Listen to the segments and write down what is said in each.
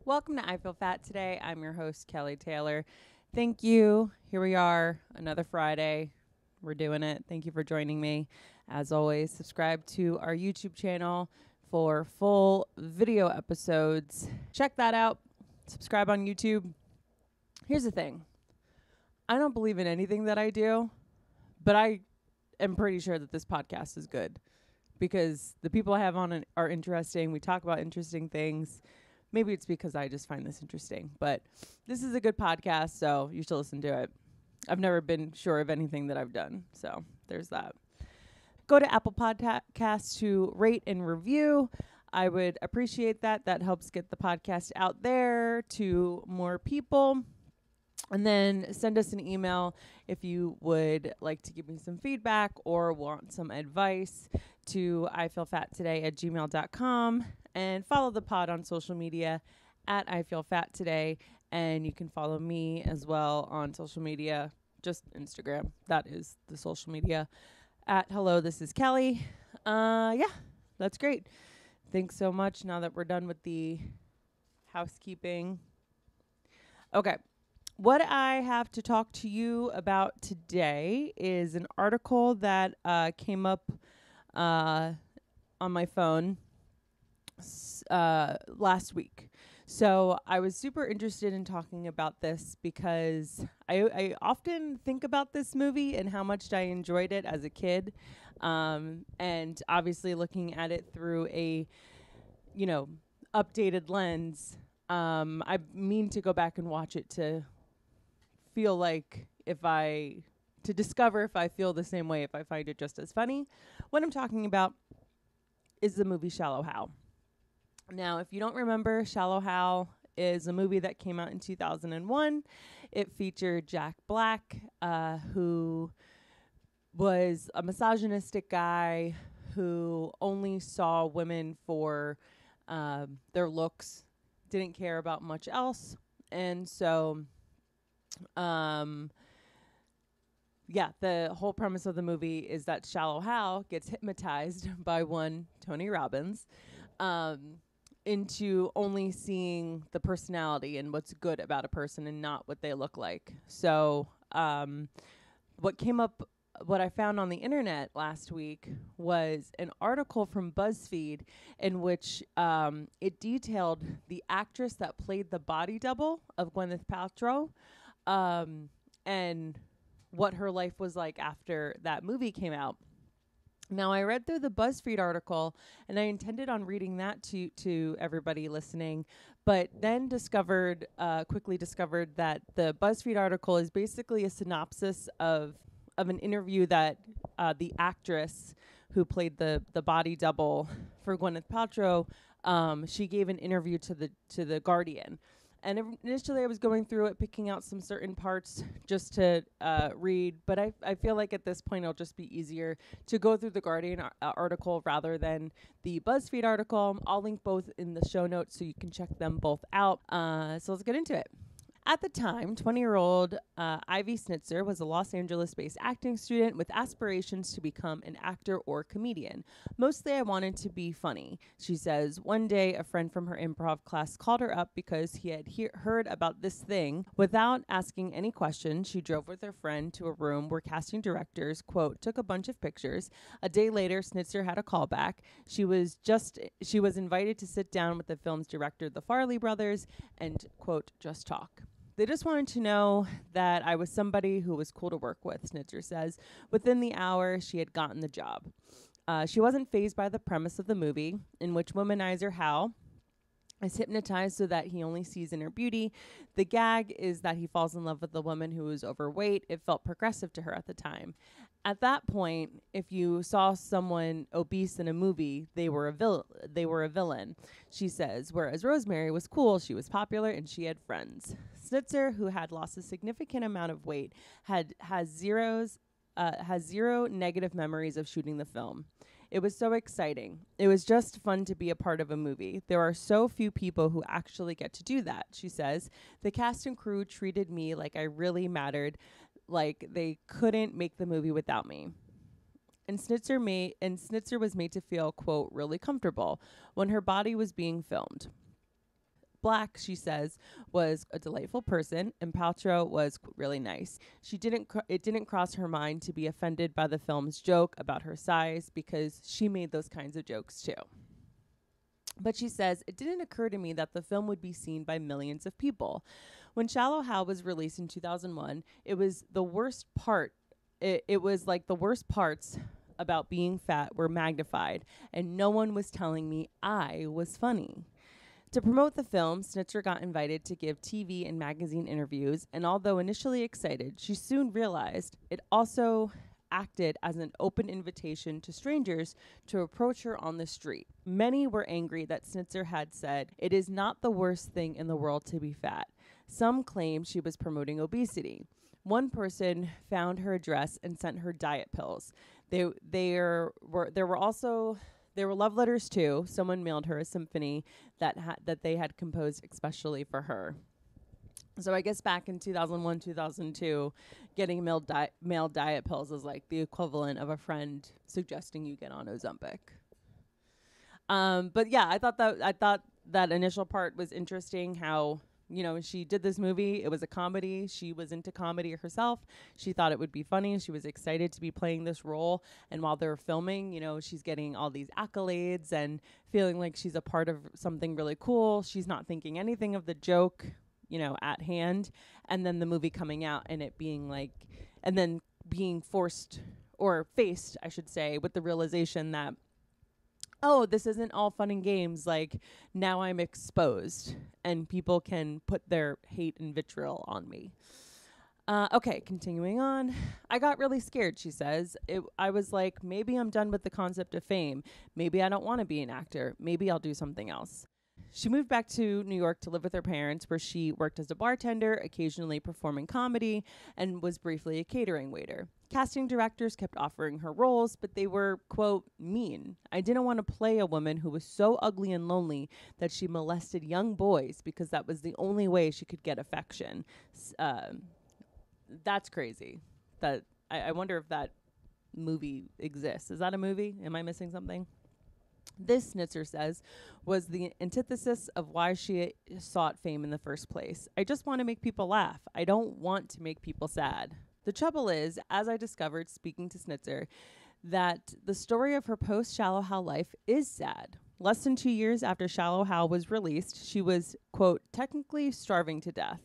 Welcome to I Feel Fat Today. I'm your host, Kelly Taylor. Thank you. Here we are, another Friday. We're doing it. Thank you for joining me. As always, subscribe to our YouTube channel for full video episodes. Check that out. Subscribe on YouTube. Here's the thing. I don't believe in anything that I do, but I am pretty sure that this podcast is good because the people I have on it are interesting. We talk about interesting things. Maybe it's because I just find this interesting, but this is a good podcast, so you should listen to it. I've never been sure of anything that I've done, so there's that. Go to Apple Podcasts to rate and review. I would appreciate that. That helps get the podcast out there to more people. And then send us an email if you would like to give me some feedback or want some advice to ifeelfattoday@gmail.com. And follow the pod on social media at ifeelfattoday. And you can follow me as well on social media, just Instagram. That is the social media at hello, this is Kelly. Yeah, that's great. Thanks so much. Now that we're done with the housekeeping. Okay. What I have to talk to you about today is an article that came up on my phone last week. So I was super interested in talking about this because I often think about this movie and how much I enjoyed it as a kid. And obviously looking at it through a, updated lens. I mean to go back and watch it to feel like to discover if I feel the same way, if I find it just as funny. What I'm talking about is the movie Shallow Hal. Now, if you don't remember, Shallow Hal is a movie that came out in 2001. It featured Jack Black, who was a misogynistic guy who only saw women for their looks, didn't care about much else. And so the whole premise of the movie is that Shallow Hal gets hypnotized by one Tony Robbins into only seeing the personality and what's good about a person and not what they look like. So what I found on the internet last week was an article from BuzzFeed in which it detailed the actress that played the body double of Gwyneth Paltrow. And what her life was like after that movie came out. Now, I read through the BuzzFeed article, and I intended on reading that to everybody listening, but then quickly discovered that the BuzzFeed article is basically a synopsis of an interview that the actress who played the body double for Gwyneth Paltrow, she gave an interview to the Guardian. And initially I was going through it, picking out some certain parts just to read. But I feel like at this point it'll just be easier to go through the Guardian article rather than the BuzzFeed article. I'll link both in the show notes so you can check them both out. So let's get into it. At the time, 20-year-old Ivy Snitzer was a Los Angeles-based acting student with aspirations to become an actor or comedian. Mostly I wanted to be funny, she says. One day, a friend from her improv class called her up because he had heard about this thing. Without asking any questions, she drove with her friend to a room where casting directors, quote, took a bunch of pictures. A day later, Snitzer had a callback. She was invited to sit down with the film's director, the Farley brothers, and, quote, just talk. They just wanted to know that I was somebody who was cool to work with, Snitzer says. Within the hour, she had gotten the job. She wasn't fazed by the premise of the movie, in which womanizer Hal is hypnotized so that he only sees inner beauty. The gag is that he falls in love with a woman who is overweight. It felt progressive to her at the time. At that point, if you saw someone obese in a movie, they were a villain, she says. Whereas Rosemary was cool, she was popular, and she had friends. Snitzer, who had lost a significant amount of weight, has zero negative memories of shooting the film. It was so exciting. It was just fun to be a part of a movie. There are so few people who actually get to do that, she says. The cast and crew treated me like I really mattered, like they couldn't make the movie without me. And Snitzer was made to feel, quote, really comfortable when her body was being filmed. Black, she says, was a delightful person, and Paltrow was really nice. It didn't cross her mind to be offended by the film's joke about her size because she made those kinds of jokes too. But she says, it didn't occur to me that the film would be seen by millions of people. When Shallow Hal was released in 2001, it was the worst part. It was like the worst parts about being fat were magnified, and no one was telling me I was funny. To promote the film, Snitzer got invited to give TV and magazine interviews, and although initially excited, she soon realized it also acted as an open invitation to strangers to approach her on the street. Many were angry that Snitzer had said, "It is not the worst thing in the world to be fat." Some claimed she was promoting obesity. One person found her address and sent her diet pills. There were love letters too. Someone mailed her a symphony that they had composed especially for her. So I guess back in 2001, 2002, getting mailed diet pills is like the equivalent of a friend suggesting you get on Ozempic. But yeah, I thought that initial part was interesting. How, you know, she did this movie. It was a comedy. She was into comedy herself. She thought it would be funny. She was excited to be playing this role. And while they were filming, you know, she's getting all these accolades and feeling like she's a part of something really cool. She's not thinking anything of the joke, you know, at hand. And then the movie coming out and it being like, and then being forced or faced, I should say, with the realization that, oh, this isn't all fun and games. Like, now I'm exposed and people can put their hate and vitriol on me. Okay, continuing on. I got really scared, she says. I was like, maybe I'm done with the concept of fame. Maybe I don't want to be an actor. Maybe I'll do something else. She moved back to New York to live with her parents, where she worked as a bartender, occasionally performing comedy, and was briefly a catering waiter. Casting directors kept offering her roles, but they were, quote, mean. I didn't want to play a woman who was so ugly and lonely that she molested young boys because that was the only way she could get affection. That's crazy. That I wonder if that movie exists. Is that a movie? Am I missing something? This, Snitzer says, was the antithesis of why she sought fame in the first place. I just want to make people laugh. I don't want to make people sad. The trouble is, as I discovered speaking to Snitzer, that the story of her post-Shallow Hal life is sad. Less than 2 years after Shallow Hal was released, she was, quote, technically starving to death.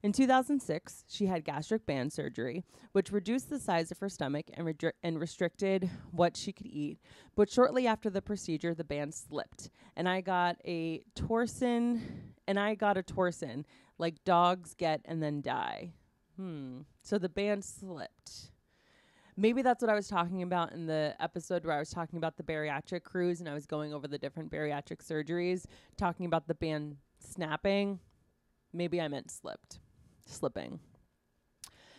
In 2006, she had gastric band surgery, which reduced the size of her stomach and restricted what she could eat. But shortly after the procedure, the band slipped, and I got a torsin, like dogs get and then die. So the band slipped. Maybe that's what I was talking about in the episode where I was talking about the bariatric cruise and I was going over the different bariatric surgeries, talking about the band snapping. Maybe I meant slipping.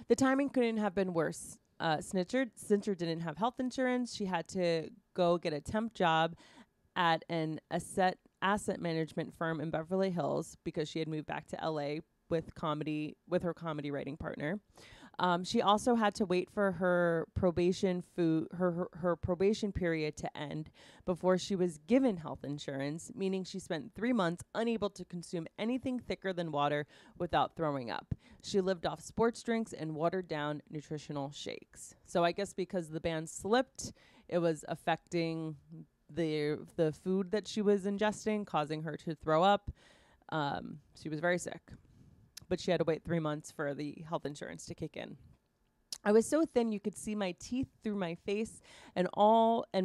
The timing couldn't have been worse. Snitzer didn't have health insurance. She had to go get a temp job at an asset management firm in Beverly Hills because she had moved back to LA with her comedy writing partner. She also had to wait for her probation period to end before she was given health insurance, meaning she spent 3 months unable to consume anything thicker than water without throwing up. She lived off sports drinks and watered down nutritional shakes. So I guess because the band slipped, it was affecting the food that she was ingesting, causing her to throw up. She was very sick. But she had to wait 3 months for the health insurance to kick in. I was so thin you could see my teeth through my face and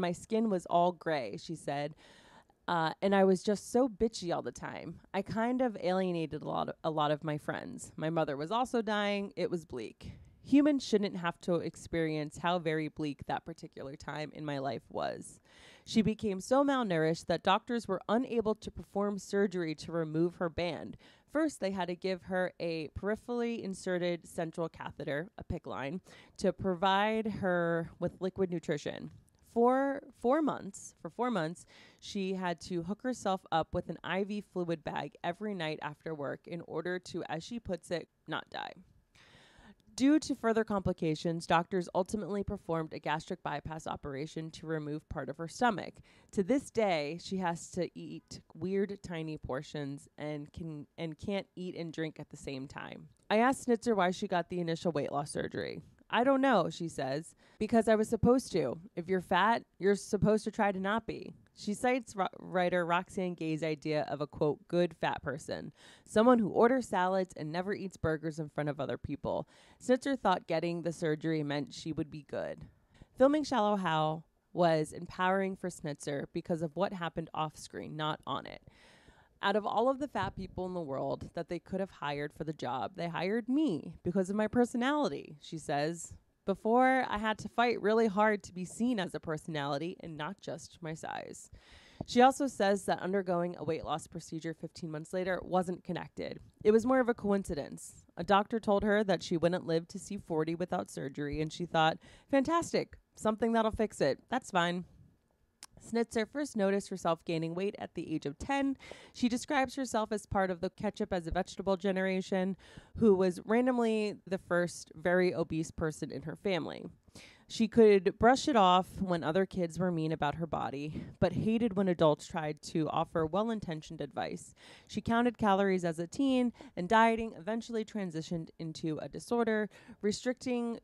my skin was all gray, she said. And I was just so bitchy all the time. I kind of alienated a lot of my friends. My mother was also dying. It was bleak. Humans shouldn't have to experience how very bleak that particular time in my life was. She became so malnourished that doctors were unable to perform surgery to remove her band. First, they had to give her a peripherally inserted central catheter, a PICC line, to provide her with liquid nutrition. For 4 months, she had to hook herself up with an IV fluid bag every night after work in order to, as she puts it, not die. Due to further complications, doctors ultimately performed a gastric bypass operation to remove part of her stomach. To this day, she has to eat weird tiny portions and can't eat and drink at the same time. I asked Snitzer why she got the initial weight loss surgery. I don't know, she says, because I was supposed to. If you're fat, you're supposed to try to not be. She cites writer Roxane Gay's idea of a, quote, good fat person, someone who orders salads and never eats burgers in front of other people. Snitzer thought getting the surgery meant she would be good. Filming Shallow Hal was empowering for Snitzer because of what happened off screen, not on it. Out of all of the fat people in the world that they could have hired for the job, they hired me because of my personality, she says. Before, I had to fight really hard to be seen as a personality and not just my size. She also says that undergoing a weight loss procedure 15 months later wasn't connected. It was more of a coincidence. A doctor told her that she wouldn't live to see 40 without surgery, and she thought, fantastic, something that'll fix it. That's fine. Snitzer first noticed herself gaining weight at the age of 10. She describes herself as part of the ketchup as a vegetable generation, who was randomly the first very obese person in her family. She could brush it off when other kids were mean about her body, but hated when adults tried to offer well-intentioned advice. She counted calories as a teen, and dieting eventually transitioned into a disorder. Restricting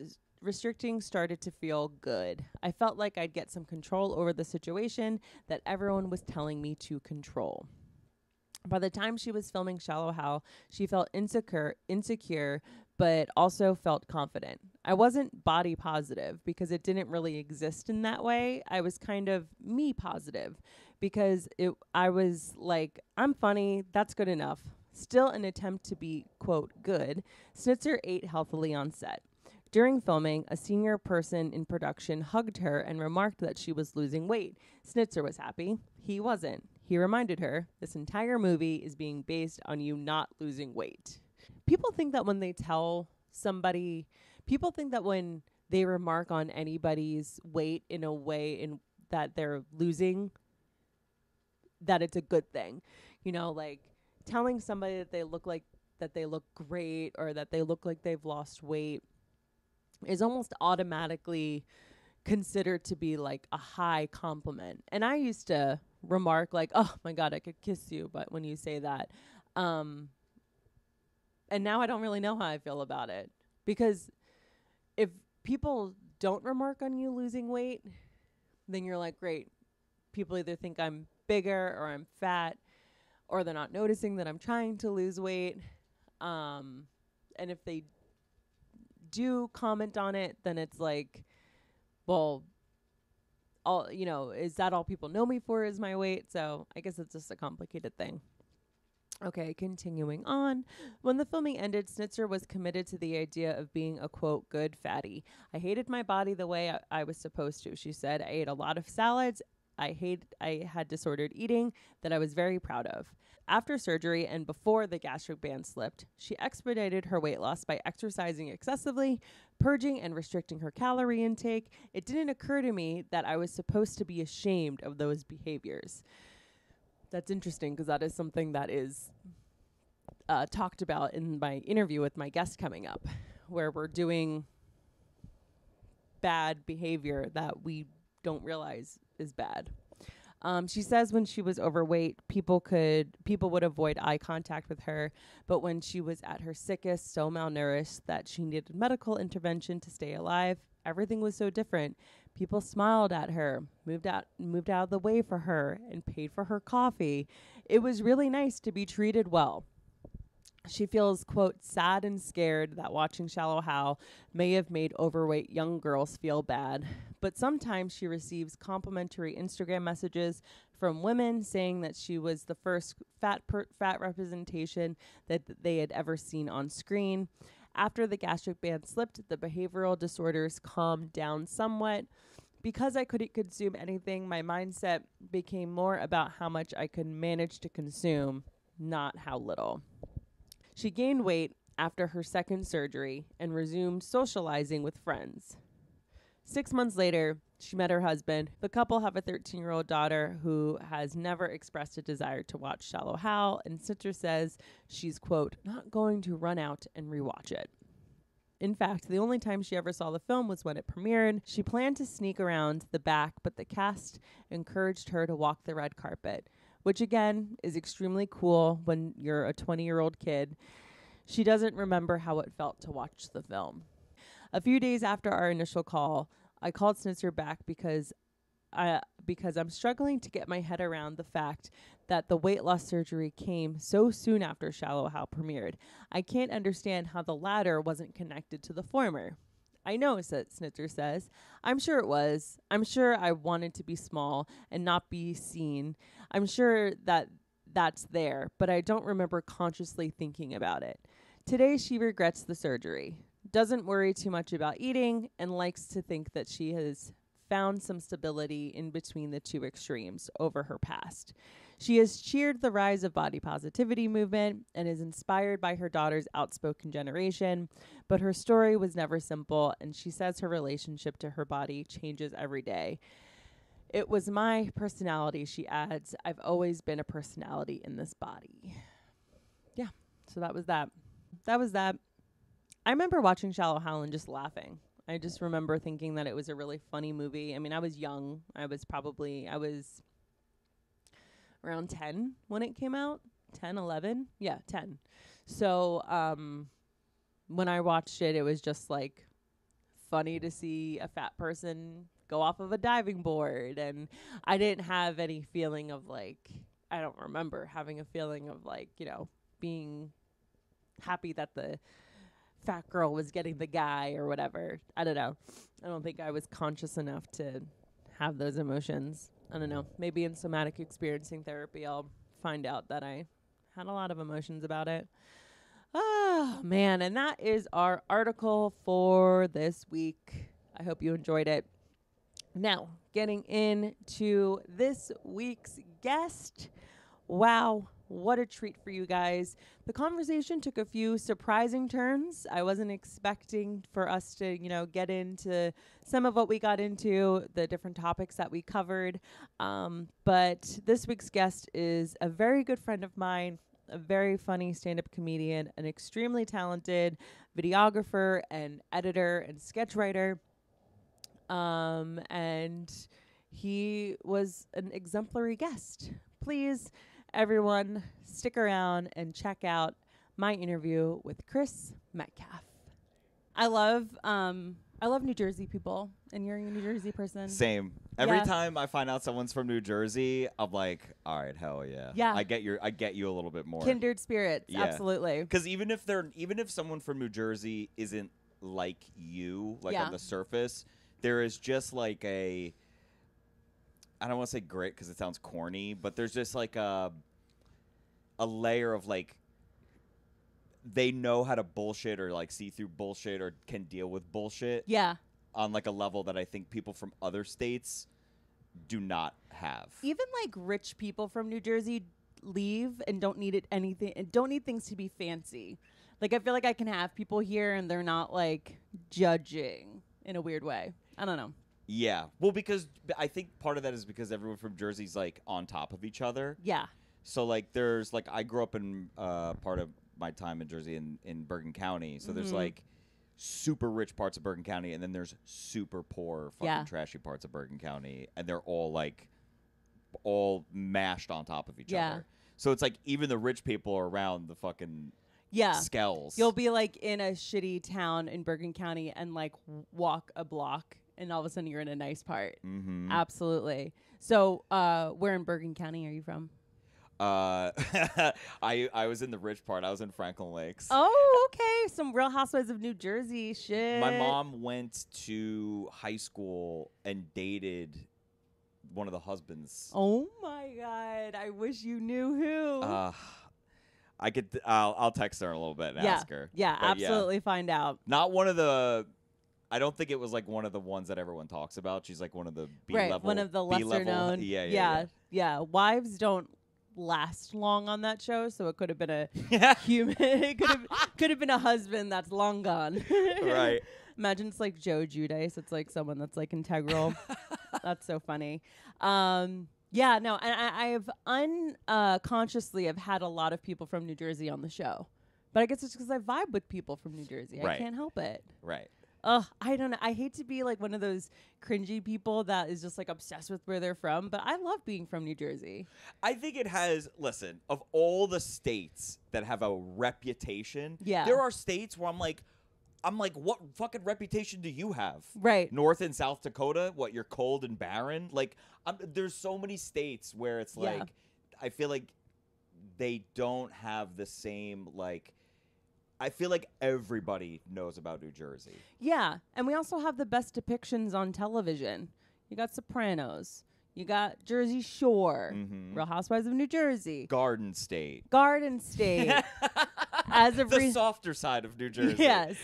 started to feel good. I felt like I'd get some control over the situation that everyone was telling me to control. By the time she was filming Shallow Hal, she felt insecure, but also felt confident. I wasn't body positive because it didn't really exist in that way. I was kind of me positive because I was like, I'm funny, that's good enough. Still an attempt to be, quote, good, Snitzer ate healthily on set. During filming, a senior person in production hugged her and remarked that she was losing weight. Snitzer was happy. He wasn't. He reminded her, this entire movie is being based on you not losing weight. People think that when they remark on anybody's weight in a way that they're losing, that it's a good thing. You know, like telling somebody that they look great or that they look like they've lost weight is almost automatically considered to be like a high compliment. And I used to remark like, oh my God, I could kiss you. But when you say that, and now I don't really know how I feel about it, because if people don't remark on you losing weight, then you're like, great. People either think I'm bigger or I'm fat, or they're not noticing that I'm trying to lose weight. And if they do comment on it, then it's like, well, is that all people know me for is my weight? So I guess it's just a complicated thing. Okay, continuing on. When the filming ended, Snitzer was committed to the idea of being a, quote, good fatty. I hated my body the way I was supposed to, she said. I ate a lot of salads. I had disordered eating that I was very proud of. After surgery and before the gastric band slipped, she expedited her weight loss by exercising excessively, purging and restricting her calorie intake. It didn't occur to me that I was supposed to be ashamed of those behaviors. That's interesting because that is something that is talked about in my interview with my guest coming up, where we're doing bad behavior that we don't realize is bad. She says when she was overweight, people would avoid eye contact with her, but when she was at her sickest, so malnourished that she needed medical intervention to stay alive, everything was so different. People smiled at her, moved out of the way for her, and paid for her coffee. It was really nice to be treated well. She feels, quote, sad and scared that watching Shallow Hal may have made overweight young girls feel bad. But sometimes she receives complimentary Instagram messages from women saying that she was the first fat representation that they had ever seen on screen. After the gastric band slipped, the behavioral disorders calmed down somewhat. Because I couldn't consume anything, my mindset became more about how much I could manage to consume, not how little. She gained weight after her second surgery and resumed socializing with friends. 6 months later, she met her husband. The couple have a 13-year-old daughter who has never expressed a desire to watch Shallow Hal, and Snitzer says she's, quote, not going to run out and rewatch it. In fact, the only time she ever saw the film was when it premiered. She planned to sneak around the back, but the cast encouraged her to walk the red carpet, which again is extremely cool when you're a 20-year-old kid. She doesn't remember how it felt to watch the film. A few days after our initial call, I called Snitzer back because I'm struggling to get my head around the fact that the weight loss surgery came so soon after Shallow Hal premiered. I can't understand how the latter wasn't connected to the former. I know, Snitzer says. I'm sure it was. I'm sure I wanted to be small and not be seen. I'm sure that's there, but I don't remember consciously thinking about it. Today she regrets the surgery, doesn't worry too much about eating, and likes to think that she has found some stability in between the two extremes over her past. She has cheered the rise of body positivity movement and is inspired by her daughter's outspoken generation, but her story was never simple, and she says her relationship to her body changes every day. It was my personality, she adds. I've always been a personality in this body. Yeah, so that was that. I remember watching Shallow Hal and just laughing. I just remember thinking that it was a really funny movie. I mean, I was young. I was around 10 when it came out. 10, 11? Yeah, 10. So when I watched it, it was just like funny to see a fat person go off of a diving board. And I didn't have any feeling of like, I don't remember having a feeling of like, being happy that the fat girl was getting the guy or whatever. I don't know. I don't think I was conscious enough to have those emotions. I don't know. Maybe in somatic experiencing therapy, I'll find out that I had a lot of emotions about it. Oh, man. And that is our article for this week. I hope you enjoyed it. Now, getting into this week's guest. Wow. What a treat for you guys. The conversation took a few surprising turns. I wasn't expecting for us to, get into some of what we got into, the different topics that we covered. But this week's guest is a very good friend of mine, a very funny stand-up comedian, an extremely talented videographer and editor and sketch writer. And he was an exemplary guest. Please, everyone, stick around and check out my interview with Chris Metcalf. I love New Jersey people, and you're a New Jersey person. Same. Every time I find out someone's from New Jersey, I'm like, all right, hell yeah. Yeah. I get you a little bit more. Kindred spirits, yeah. Absolutely. Because even if someone from New Jersey isn't like you, on the surface, there is just like I don't want to say grit because it sounds corny, but there's just like a layer of like they know how to bullshit or like see through bullshit or can deal with bullshit. Yeah. On like a level that I think people from other states do not have. Even like rich people from New Jersey leave and don't need don't need things to be fancy. Like I feel like I can have people here and they're not like judging in a weird way. I don't know. Yeah. Well, because I think part of that is because everyone from Jersey's like on top of each other. Yeah. So like there's like I grew up in part of my time in Jersey in Bergen County. So there's like super rich parts of Bergen County and then there's super poor fucking trashy parts of Bergen County, and they're all mashed on top of each other. So it's like even the rich people are around the fucking skells. You'll be like in a shitty town in Bergen County and like walk a block and all of a sudden you're in a nice part. Mm-hmm. Absolutely. So where in Bergen County are you from? I was in the rich part. I was in Franklin Lakes. Oh, okay. Some Real Housewives of New Jersey shit. My mom went to high school and dated one of the husbands. Oh my God. I wish you knew who. I'll text her in a little bit and ask her. Yeah, but absolutely find out. Not one of the I don't think it was like one of the ones that everyone talks about. She's like one of the B-level. Right, one of the lesser known. Yeah. Wives don't last long on that show, so it could have been a human. It could have been a husband that's long gone. Right. Imagine it's like Joe Giudice. It's like someone that's like integral. That's so funny. Yeah, no, and I've unconsciously have had a lot of people from New Jersey on the show But I guess it's because I vibe with people from New Jersey. I Right. can't help it. Right. Ugh, I don't know. I hate to be like one of those cringy people that is just like obsessed with where they're from, but I love being from New Jersey. I think it has, listen, of all the states that have a reputation, Yeah. there are states where I'm like, what fucking reputation do you have? Right. North and South Dakota, what, you're cold and barren? Like, there's so many states where it's Yeah. like, I feel like they don't have the same, like, I feel like everybody knows about New Jersey. Yeah. And we also have the best depictions on television. You got Sopranos. You got Jersey Shore. Mhm. Real Housewives of New Jersey. Garden State. Garden State. As of The softer side of New Jersey. Yes.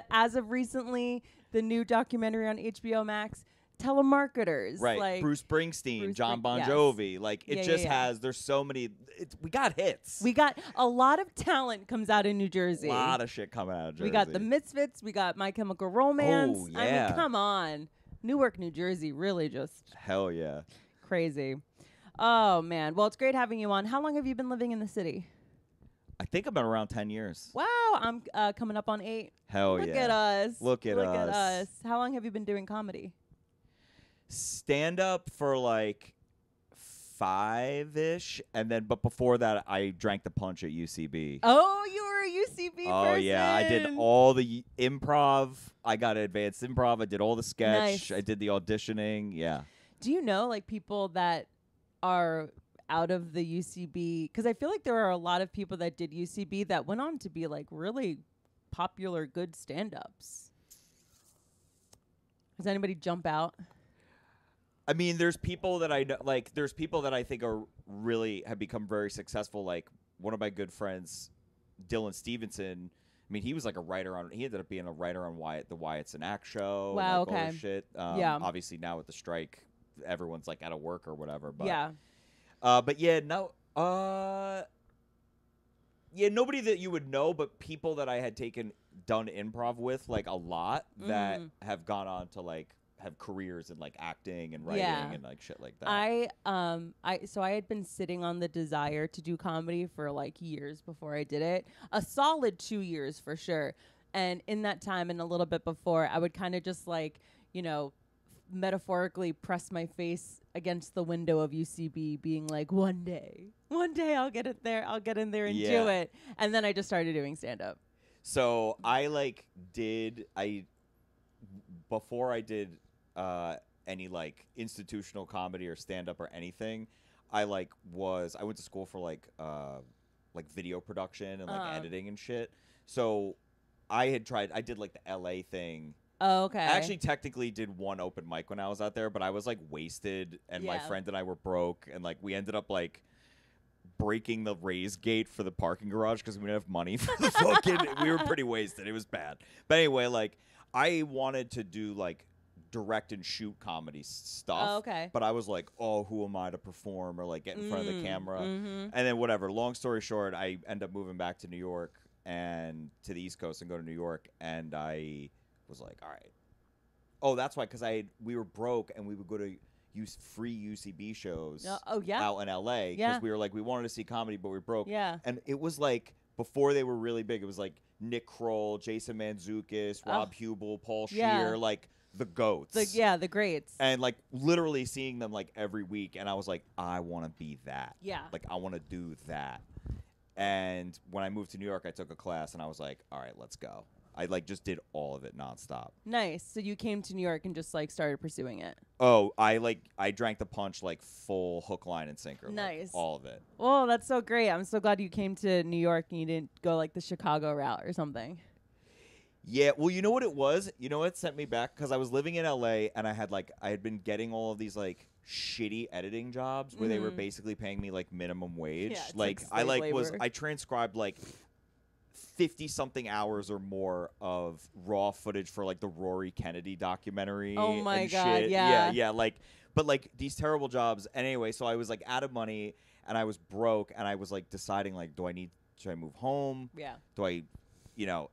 As of recently, the new documentary on HBO Max, Telemarketers. Right. Like Bruce Springsteen, Bruce John Bon yes. Jovi. Like, it Yeah, just yeah. has, there's so many, we got hits. we got a lot of talent comes out in New a Jersey. lot of shit coming out of Jersey. We got the Misfits. We got My Chemical Romance. Oh, I yeah. mean, come on. Newark, New Jersey, really just Hell yeah. crazy. Oh, man. Well, it's great having you on. How long have you been living in the city? I think I've been around 10 years. Wow, I'm coming up on 8. Hell Look yeah. at us. Look at us. How long have you been doing comedy? Stand up for like 5-ish, and then but before that I drank the punch at UCB. Oh, you were a UCB Oh person. yeah, I did all the improv. I got advanced improv. I did all the sketch. Nice. I did the auditioning. Yeah. Do you know like people that are out of the UCB? Because I feel like there are a lot of people that did UCB that went on to be like really popular, good stand-ups. Does anybody jump out? I mean, there's people that I know, like, there's people that I think are really have become very successful. Like, one of my good friends, Dylan Stevenson. I mean, he was like a writer on. He ended up being a writer on the Wyatt's an Act show. Wow, and, like, all okay. this shit. Yeah. Obviously, now with the strike, everyone's like out of work or whatever. But, Yeah. But yeah, no. Yeah, nobody that you would know, but people that I had done improv with, like, a lot that have gone on to like have careers in like acting and writing Yeah. and like shit like that. I had been sitting on the desire to do comedy for like years before I did it. A solid 2 years for sure. And in that time and a little bit before, I would kind of just like, you know, metaphorically press my face against the window of UCB being like, one day I'll get it there. I'll get in there and do Yeah. it. And then I just started doing stand up. So before I did any like institutional comedy or stand up or anything, I went to school for like video production and like editing and shit. So I did like the LA thing. Oh, okay. I actually technically did one open mic when I was out there, but I was like wasted and my Yeah. friend and I were broke and like we ended up like breaking the raise gate for the parking garage because we didn't have money for the fucking we were pretty wasted. It was bad. But anyway, like I wanted to do like direct and shoot comedy stuff. Oh, okay. But I was like, oh, who am I to perform or like get in front of the camera? Mm-hmm. And then whatever. Long story short, I end up moving back to New York and to the East Coast and go to New York. And I was like, all right. Oh, that's why, because we were broke and we would go to use free UCB shows out in LA because Yeah. we were like, we wanted to see comedy, but we were broke. Yeah. And it was like, before they were really big, it was like Nick Kroll, Jason Mantzoukas, Rob Hubel, Paul Scheer, Yeah. like the goats. The greats. And like literally seeing them like every week. And I was like, I want to be that. Yeah. Like, I want to do that. And when I moved to New York, I took a class and I was like, all right, let's go. I like just did all of it nonstop. Nice. So you came to New York and just like started pursuing it. Oh, I drank the punch like full hook, line, and sinker. Nice. Like, all of it. Oh, that's so great. I'm so glad you came to New York and you didn't go like the Chicago route or something. Yeah, well, you know what it was? You know what sent me back? Because I was living in LA and I had been getting all of these like shitty editing jobs where they were basically paying me like minimum wage. Yeah, it's like like slave labor. I transcribed like 50 something hours or more of raw footage for like the Rory Kennedy documentary. Oh my and God, shit. yeah. Yeah, but like these terrible jobs. And anyway, so I was like out of money and I was broke and I was like deciding like, should I move home? Yeah. Do I,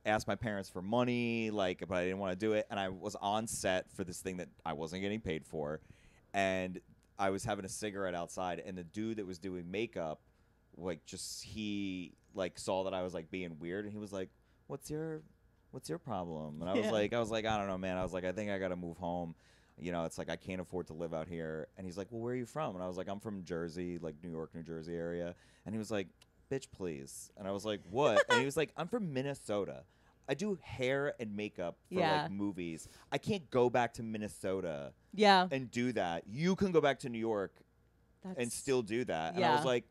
ask my parents for money? Like, but I didn't want to do it. And I was on set for this thing that I wasn't getting paid for. And I was having a cigarette outside and the dude that was doing makeup, like like saw that I was like being weird, and he was like, what's your problem? And I was like, I don't know, man. I was like, I think I got to move home. You know, it's like I can't afford to live out here. And he's like, well, where are you from? And I was like, I'm from Jersey, like New York, New Jersey area. And he was like, bitch, please. And I was like, what? And he was like, I'm from Minnesota. I do hair and makeup for like movies. I can't go back to Minnesota and do that. You can go back to New York and still do that. And I was like,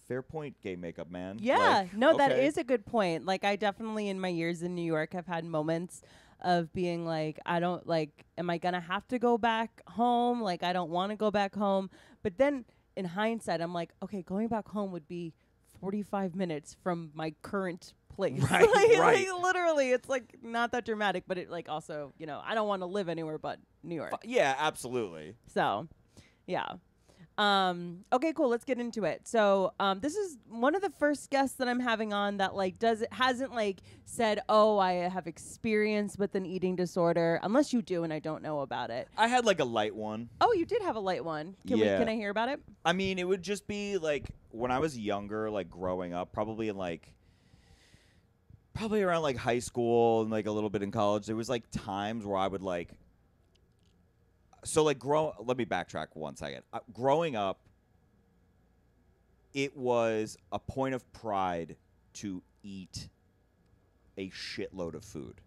fair point, gay makeup man. Yeah, like, no, that is a good point. Like, I definitely in my years in New York have had moments of being like, I don't like, am I gonna have to go back home? Like, I don't want to go back home. But then in hindsight, I'm like, okay, going back home would be 45 minutes from my current place. Right, like, literally, it's like not that dramatic, but it like also, you know, I don't want to live anywhere but New York. Yeah, absolutely. So, yeah. Okay, cool. Let's get into it. So, this is one of the first guests that I'm having on that like hasn't like said, "Oh, I have experience with an eating disorder," unless you do and I don't know about it. I had like a light one. Oh, you did have a light one. Can I hear about it? I mean, it would just be like when I was younger, like growing up, probably around like high school and like a little bit in college. There was like times where I would like. So, like, let me backtrack 1 second. Growing up, it was a point of pride to eat a shitload of food.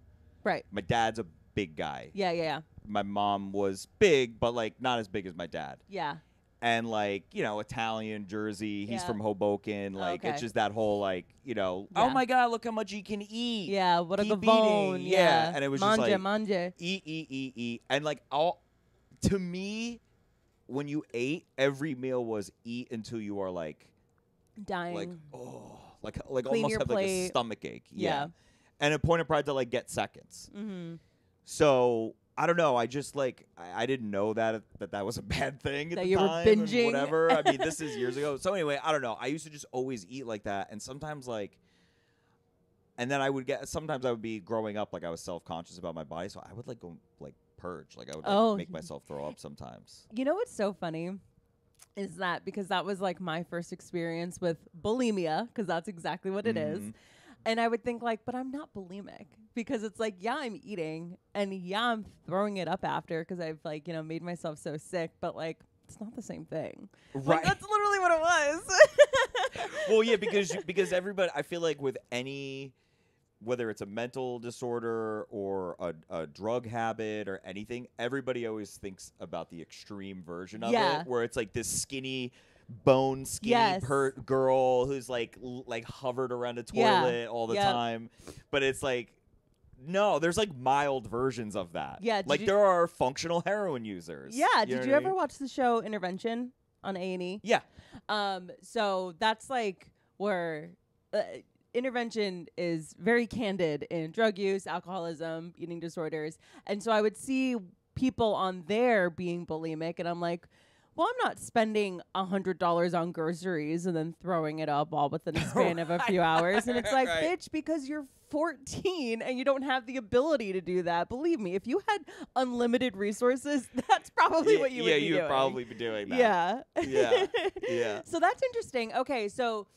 Right. My dad's a big guy. Yeah. My mom was big, but, like, not as big as my dad. Yeah. And, like, you know, Italian, Jersey, he's from Hoboken. Like, it's just that whole, like, you know, oh, my God, look how much he can eat. Yeah, what a Keep gavone. eating. Yeah. And it was just like, mange. Eat. And, like, to me, when you ate, every meal was eat until you are like dying, like like clean almost your have plate. like a stomach ache. Yeah. And a point of pride to like get seconds. Mm-hmm. So I don't know. I just like I didn't know that was a bad thing at that the you time. Were binging. And whatever. I mean, this is years ago. So anyway, I don't know. I used to just always eat like that, and sometimes like. And then sometimes I would be growing up, like I was self-conscious about my body, so I would like go like purge. Like I would like, make myself throw up sometimes. You know what's so funny is that because that was like my first experience with bulimia, because that's exactly what it is. And I would think like, but I'm not bulimic, because it's like, yeah, I'm eating and yeah, I'm throwing it up after because I've like, you know, made myself so sick, but like, it's not the same thing. Right. Like, that's literally what it was. Well, yeah, because everybody, I feel like with whether it's a mental disorder or a drug habit or anything, everybody always thinks about the extreme version of it, where it's like this skinny girl who's like hovered around a toilet all the time. But it's like, no, there's like mild versions of that. Yeah, like there are functional heroin users. Yeah, did you ever watch the show Intervention on A&E? Yeah. So that's like where Intervention is very candid in drug use, alcoholism, eating disorders. And so I would see people on there being bulimic, and I'm like, well, I'm not spending $100 on groceries and then throwing it up all within a span of a few hours. And it's like, bitch, because you're 14 and you don't have the ability to do that. Believe me, if you had unlimited resources, that's probably what you would be doing. Yeah, you would probably be doing that. Yeah. Yeah. So that's interesting. Okay, so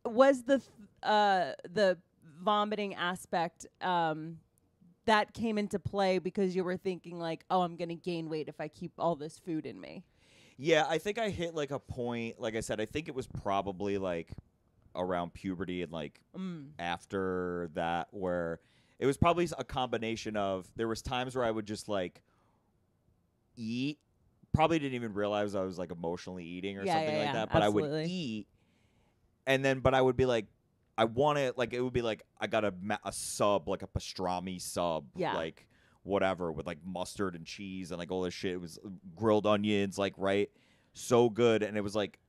was the vomiting aspect that came into play because you were thinking like, oh, I'm going to gain weight if I keep all this food in me? Yeah, I think I hit like a point, like I said, I think it was probably like around puberty and like after that, where it was probably a combination of, there was times where I would just like eat, probably didn't even realize I was like emotionally eating or something like that, but absolutely. I would eat, and then, but I would be like, I want it, like, it would be like, I got a sub, like a pastrami sub, like, whatever, with, like, mustard and cheese and, like, all this shit. It was grilled onions, like, right? So good. And it was, like,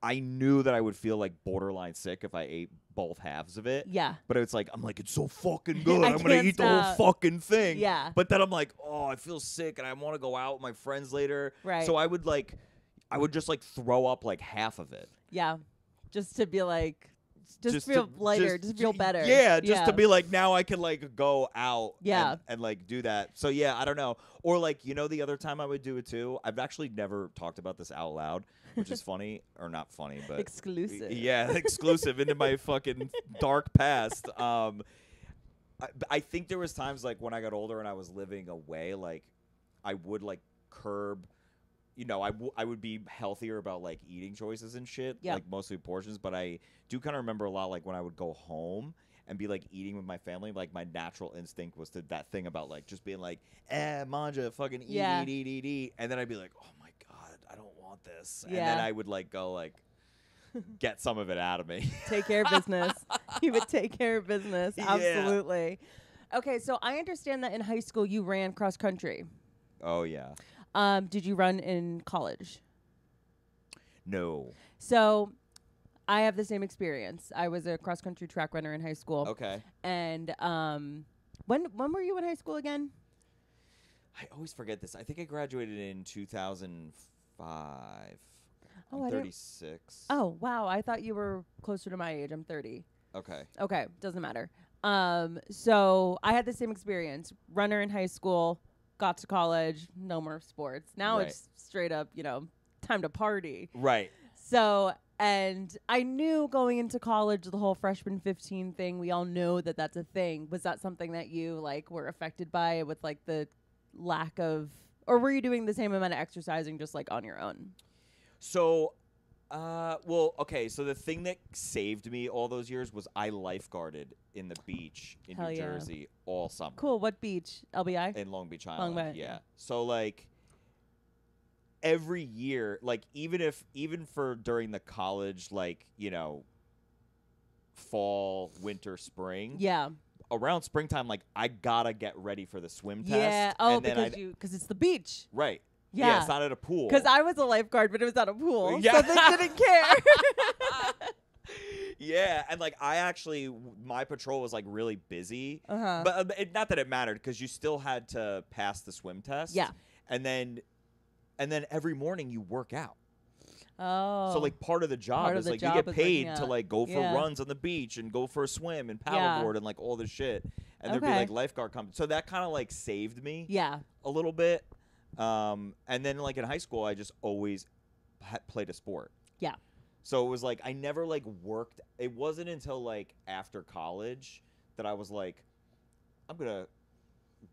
I knew that I would feel, like, borderline sick if I ate both halves of it. Yeah. But it's like, I'm like, it's so fucking good. I'm going to eat the whole fucking thing. Yeah. But then I'm like, oh, I feel sick and I want to go out with my friends later. Right. So I would, just, like, throw up, like, half of it. Yeah. Just to be, like... Just feel lighter, just feel better. Yeah, just to be like, now I can like go out and like do that. So yeah, I don't know. Or like, you know, the other time I would do it too, I've actually never talked about this out loud, which is funny or not funny, but exclusive. Yeah, exclusive into my fucking dark past. I think there was times like when I got older and I was living away, like I would like curb. You know, I would be healthier about like eating choices and shit, like mostly portions. But I do kind of remember a lot like when I would go home and be like eating with my family, like my natural instinct was to that thing about like just being like, manja, fucking eat. And then I'd be like, oh my God, I don't want this. And then I would like go like get some of it out of me. Take care of business. You would take care of business. Absolutely. Okay, so I understand that in high school you ran cross country. Oh, yeah. Did you run in college? No. So I have the same experience. I was a cross country track runner in high school. Okay. And when were you in high school again? I always forget this. I think I graduated in 2005. Oh, I'm 36. Oh, wow. I thought you were closer to my age. I'm 30. Okay. Doesn't matter. So I had the same experience. Runner in high school, got to college, no more sports. Now it's straight up, time to party. Right. So, and I knew going into college, the whole freshman 15 thing, we all know that that's a thing. Was that something that you like were affected by with like the lack of, or were you doing the same amount of exercising just like on your own? So, okay. So the thing that saved me all those years was I lifeguarded in the beach in New Jersey all summer. Cool. What beach? LBI? In Long Beach Island. Yeah. So like every year, like even for during the college, like, fall, winter, spring. Yeah. Around springtime, like I gotta get ready for the swim test. Yeah. Oh, because it's the beach. Right. Yeah, it's not at a pool. Because I was a lifeguard, but it was at a pool. Yeah. So they didn't care. Yeah, and like my patrol was like really busy. Uh-huh. But not that it mattered because you still had to pass the swim test. Yeah. And then every morning you work out. Oh. So like part of the job is like you get paid to like go for runs on the beach and go for a swim and paddleboard and like all this shit. And there'd be like lifeguard company. So that kind of like saved me. Yeah. A little bit. And then like in high school, I just always played a sport. Yeah. So it was like I never like worked. It wasn't until like after college that I was like, I'm gonna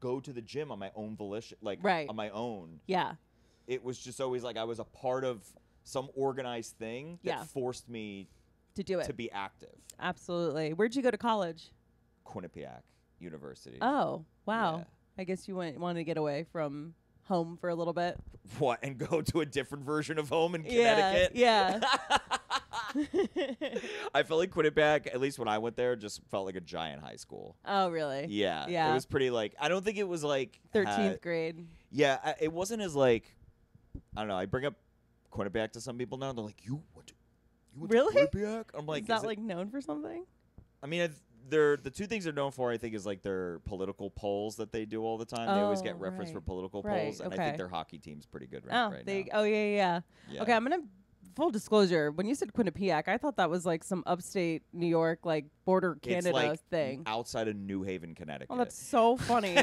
go to the gym on my own volition, like on my own. Yeah. It was just always like I was a part of some organized thing that forced me to do it, to be active. Absolutely. Where'd you go to college? Quinnipiac University. Oh, wow. Yeah. I guess you wanted to get away from home for a little bit. What, and go to a different version of home in Connecticut? Yeah. I felt like Quinnipiac, at least when I went there, just felt like a giant high school. Oh, really? Yeah. It was pretty like, I don't think it was like 13th grade. Yeah, it wasn't as like, I don't know. I bring up Quinnipiac to some people now, and they're like, "You went to Quinnipiac?" I'm like, is that like known for something? I mean, the two things they're known for, I think, is like their political polls that they do all the time. They always get referenced for political polls, and I think their hockey team's pretty good right now. Oh, yeah. Okay, I'm gonna full disclosure. When you said Quinnipiac, I thought that was like some upstate New York, like border Canada like thing outside of New Haven, Connecticut. Oh, that's so funny.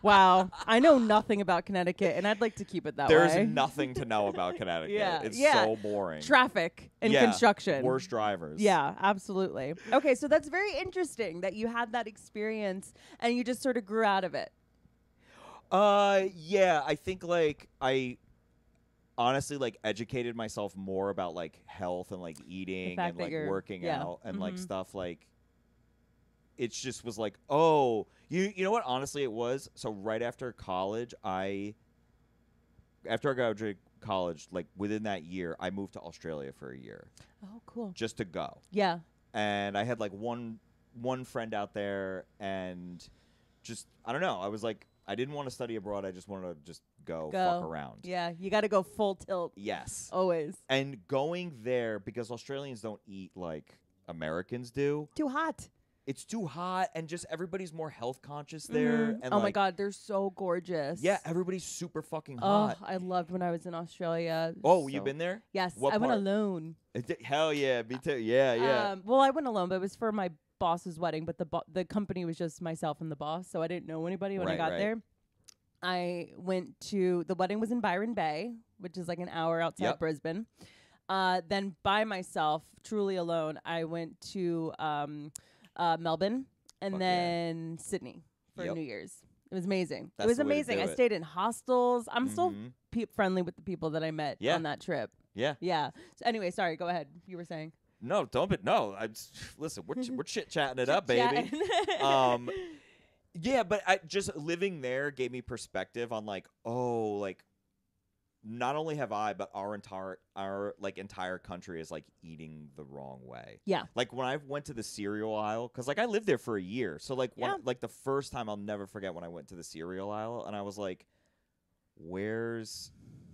Wow, I know nothing about Connecticut, and I'd like to keep it that way. There's nothing to know about Connecticut. It's so boring. Traffic and construction. Worst drivers. Yeah, absolutely. Okay, so that's very interesting that you had that experience and you just sort of grew out of it. Yeah, I think like I honestly like educated myself more about like health and like eating and like working out and like stuff like. It just was like, oh, you know what? Honestly, it was. So right after college, after I graduated college, like within that year, I moved to Australia for a year. Oh, cool. Just to go. Yeah. And I had like one friend out there, and just I don't know. I was like, I didn't want to study abroad. I just wanted to just go fuck around. Yeah, you got to go full tilt. Yes. Always. And going there because Australians don't eat like Americans do. Too hot. It's too hot, and just everybody's more health conscious there. And oh my God, they're so gorgeous. Yeah, everybody's super fucking hot. Oh, I loved when I was in Australia. Oh, you've been there? Yes, what I went alone. Hell yeah, me too. Yeah. Well, I went alone, but it was for my boss's wedding. But the company was just myself and the boss, so I didn't know anybody when I got there. I went to the wedding was in Byron Bay, which is like an hour outside Yep. Brisbane. Then by myself, truly alone, I went to Melbourne and Fuck then Sydney for Yep. New Year's. It was amazing. That's it was the way to amazing. do I it. stayed in hostels. I'm still Mhm. friendly with the people that I met Yeah. on that trip. Yeah. Yeah. So anyway, sorry. Go ahead. You were saying. No, don't. But no. Listen. We're chit chatting it up, baby. Chit-chatting. Yeah, but I just living there gave me perspective on like, oh, like not only have I, but our entire country is like eating the wrong way. Yeah. Like when I went to the cereal aisle, because like I lived there for a year, so like Yeah. like the first time I'll never forget when I went to the cereal aisle and I was like, where's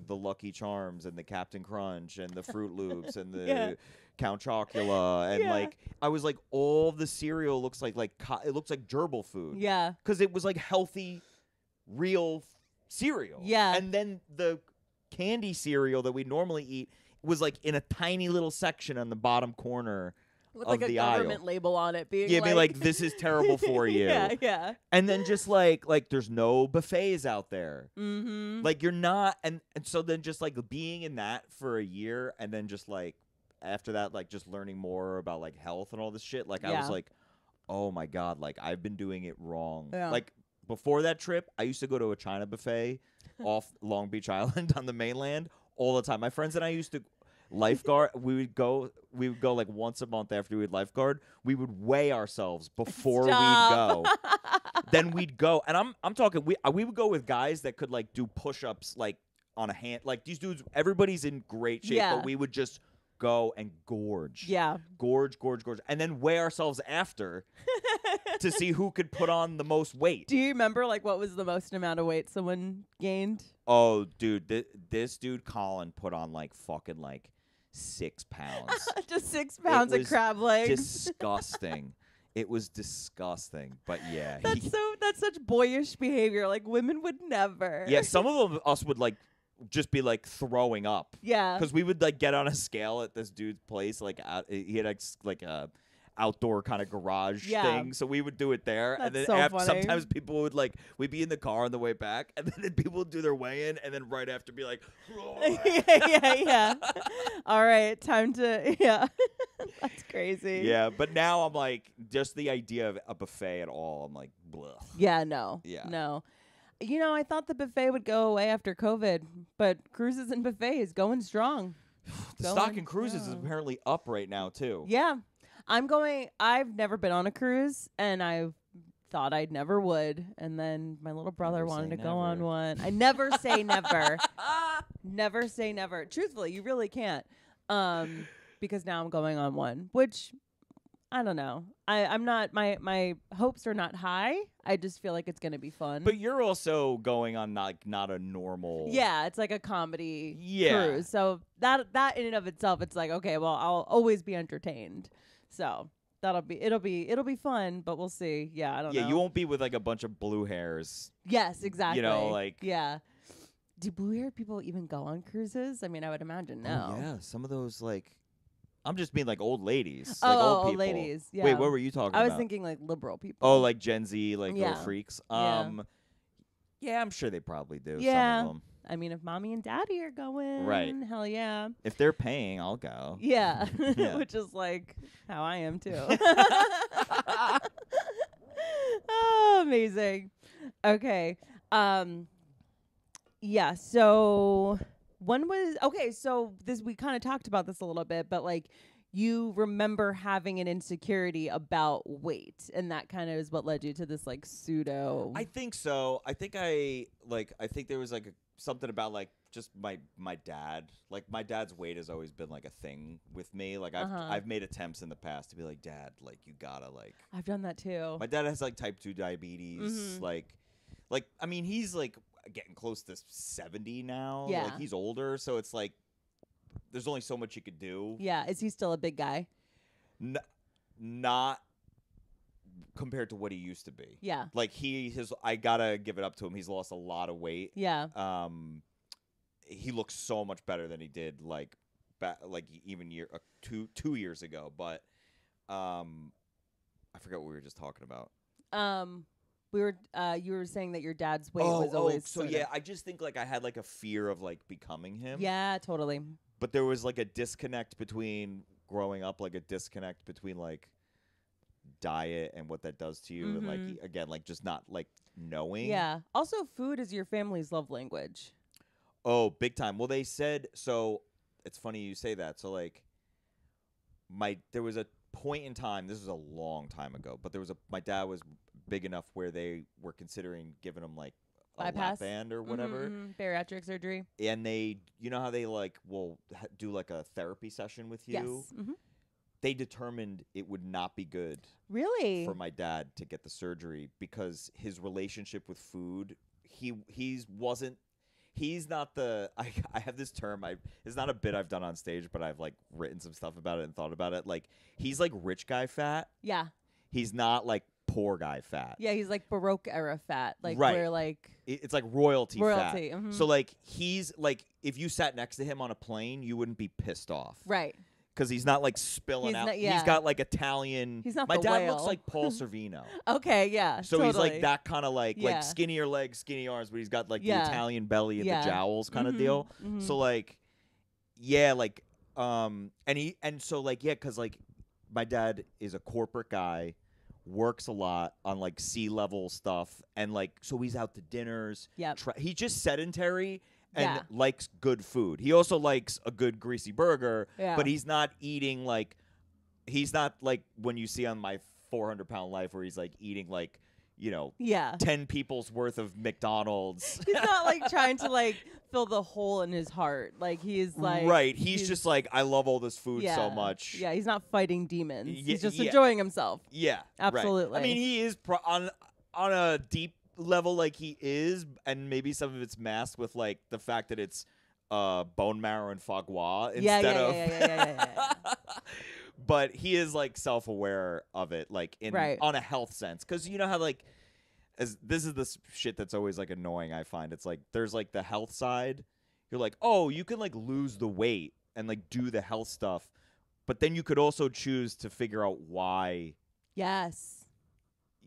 the Lucky Charms and the Captain Crunch and the Fruit Loops and the Yeah. Count Chocula and Yeah. like I was like all the cereal looks like it looks like gerbil food Yeah. because it was like healthy, real cereal. Yeah. And then the candy cereal that we normally eat was like in a tiny little section on the bottom corner With of like a the government aisle. label on it being Yeah, be like, this is terrible for you. Yeah, yeah. And then just like there's no buffets out there. Mm-hmm. Like you're not and so then just like being in that for a year and then just like after that like just learning more about like health and all this shit, like I was Yeah. like, oh my God, like I've been doing it wrong. Yeah. Like before that trip, I used to go to a China buffet off Long Beach Island on the mainland all the time. My friends and I used to lifeguard. We would go like once a month after we'd lifeguard. We would weigh ourselves before Stop. we'd go. Then we'd go, and I'm talking. We would go with guys that could like do push-ups like on a hand. Like these dudes, everybody's in great shape, Yeah. but we would just go and gorge. Yeah. Gorge, and then weigh ourselves after to see who could put on the most weight. Do you remember like what was the most amount of weight someone gained? Oh, dude, this dude Colin put on like fucking like 6 pounds. Just 6 pounds of was crab legs. Disgusting. It was disgusting, but yeah. That's such boyish behavior. Like women would never. Yeah, some of us would like just be like throwing up. Yeah. Because we would like get on a scale at this dude's place, like he had like a outdoor kind of garage Yeah. thing, so we would do it there, and then That's so funny. sometimes people would like we'd be in the car on the way back, and then people would do their weigh in, and then right after be like, yeah. All right, time to yeah. That's crazy. yeah. But now I'm like, just the idea of a buffet at all, I'm like, bleh. Yeah, no. Yeah. No. You know, I thought the buffet would go away after COVID, but cruises and buffets going strong. The stock in cruises is apparently up right now too. Yeah. I've never been on a cruise, and I thought I never would. And then my little brother Never wanted say to go on never. one. I never say never. Never say never. Truthfully, you really can't. Because now I'm going on one, which I don't know. I'm not, my hopes are not high. I just feel like it's going to be fun. But you're also going on not a normal. Yeah, it's like a comedy Yeah. cruise. So that in and of itself, it's like, okay, well, I'll always be entertained. So it'll be fun, but we'll see. Yeah, I don't know. Yeah, you won't be with like a bunch of blue hairs. Yes, exactly. like- yeah. Do blue hair people even go on cruises? I mean, I would imagine no. Oh, yeah, some of those like, I'm just being like old ladies. Oh, like old old people. ladies. Yeah. Wait, what were you talking I was about? thinking like liberal people. Oh, like Gen Z, like Yeah. little freaks. Yeah. Yeah, I'm sure they probably do. Yeah. Some of them. I mean, if mommy and daddy are going, Right. hell yeah. If they're paying, I'll go. Yeah. Yeah. Which is like how I am too. Oh, amazing. Okay. Yeah, so so this we kind of talked about this a little bit, but like you remember having an insecurity about weight, and that kind of is what led you to this like pseudo. I think so. I think there was like something about like just my dad. Like my dad's weight has always been like a thing with me. Like I've made attempts in the past to be like, Dad, like you gotta like. I've done that too. My dad has like type 2 diabetes. Mhm. Like I mean he's like getting close to 70 now. Yeah. Like he's older, so it's like there's only so much you could do. Yeah, is he still a big guy? Not compared to what he used to be. Yeah. Like I gotta give it up to him. He's lost a lot of weight. Yeah. He looks so much better than he did like even 2 years ago. But I forgot what we were just talking about. You were saying that your dad's weight was always so sort yeah, of- I just think like I had like a fear of like becoming him. Yeah, totally. But there was like a disconnect between growing up, like a disconnect between like diet and what that does to you, and like again, like just not like knowing. Yeah. Also, food is your family's love language. Oh, big time. Well, they said so. It's funny you say that. So like, there was a point in time. This was a long time ago, but my dad was big enough where they were considering giving him like a lap Bypass? band or whatever. Bariatric surgery. And they, you know how they like will do like a therapy session with you. Yes. They determined it would not be good Really? for my dad to get the surgery because his relationship with food, he's not the I have this term, it's not a bit I've done on stage, but I've like written some stuff about it and thought about it. Like he's like rich guy fat. Yeah. He's not like poor guy fat. Yeah, he's like Baroque era fat. Like Right. where like It's like royalty fat. mhm. So like he's like if you sat next to him on a plane, you wouldn't be pissed off. right. Because he's not like spilling He's out. not- yeah. He's got like Italian. He's not My the dad whale. looks like Paul Sorvino. Okay, yeah. So totally. he's like that kind of like Yeah. skinnier legs, skinny arms, but he's got like Yeah. the Italian belly and Yeah. the jowls kind of Mhm, deal. mhm. So like, yeah, like and so like yeah, because like my dad is a corporate guy, works a lot on like C-level stuff, and like so he's out to dinners. Yep. He's just sedentary. And Yeah. likes good food. He also likes a good greasy burger, Yeah. but he's not eating like he's not like when you see on my 400-pound life where he's like eating like, you know, Yeah. 10 people's worth of McDonald's. He's not like trying to like fill the hole in his heart. Like he's like Right. He's just like, I love all this food so yeah. much. Yeah, he's not fighting demons. He's just yeah. enjoying himself. Yeah. right. Absolutely. I mean, he is on a deep level like he is, and maybe some of it's masked with like the fact that it's bone marrow and foie gras Yeah, instead of yeah. but he is like self-aware of it, like in Right. on a health sense, because you know how like this is the shit that's always like annoying. I find it's like there's like the health side. You're like, oh, you can like lose the weight and like do the health stuff, but then you could also choose to figure out why Yes.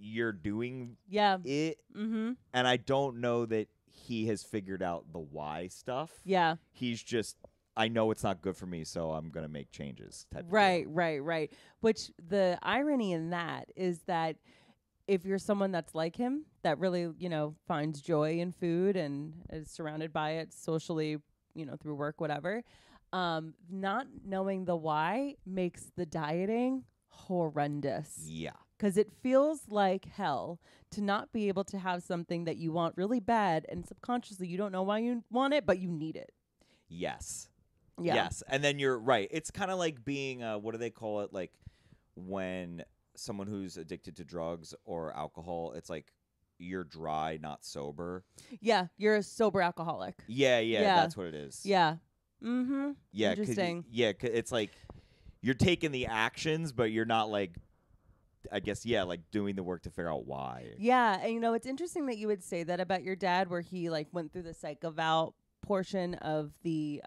you're doing Yeah. it. Mm-hmm. And I don't know that he has figured out the why stuff. Yeah. He's just, I know it's not good for me, so I'm going to make changes type of Right, deal. right. Which the irony in that is that if you're someone that's like him, that really, finds joy in food and is surrounded by it socially, through work, whatever, not knowing the why makes the dieting horrendous. Yeah. Because it feels like hell to not be able to have something that you want really bad and subconsciously you don't know why you want it, but you need it. Yes. Yeah. Yes. And then you're right. It's kind of like being, what do they call it? Like when someone who's addicted to drugs or alcohol, it's like you're dry, not sober. Yeah. You're a sober alcoholic. Yeah. Yeah. That's what it is. Yeah. Mm-hmm. Yeah. Interesting. Cause it's like you're taking the actions, but you're not like, I guess, like doing the work to figure out why. Yeah, and it's interesting that you would say that about your dad, where he like went through the psych eval portion of the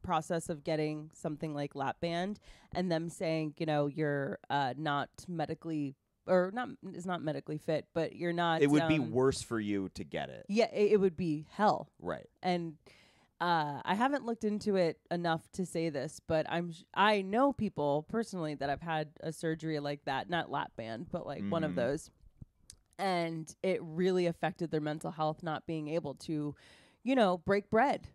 process of getting something like lap band, and them saying, you're not medically or not is not medically fit, but you're not. It would be worse for you to get it. Yeah, it would be hell. Right. And I haven't looked into it enough to say this, but I know people personally that have had a surgery like that, not lap band, but like one of those, and it really affected their mental health, not being able to, break bread,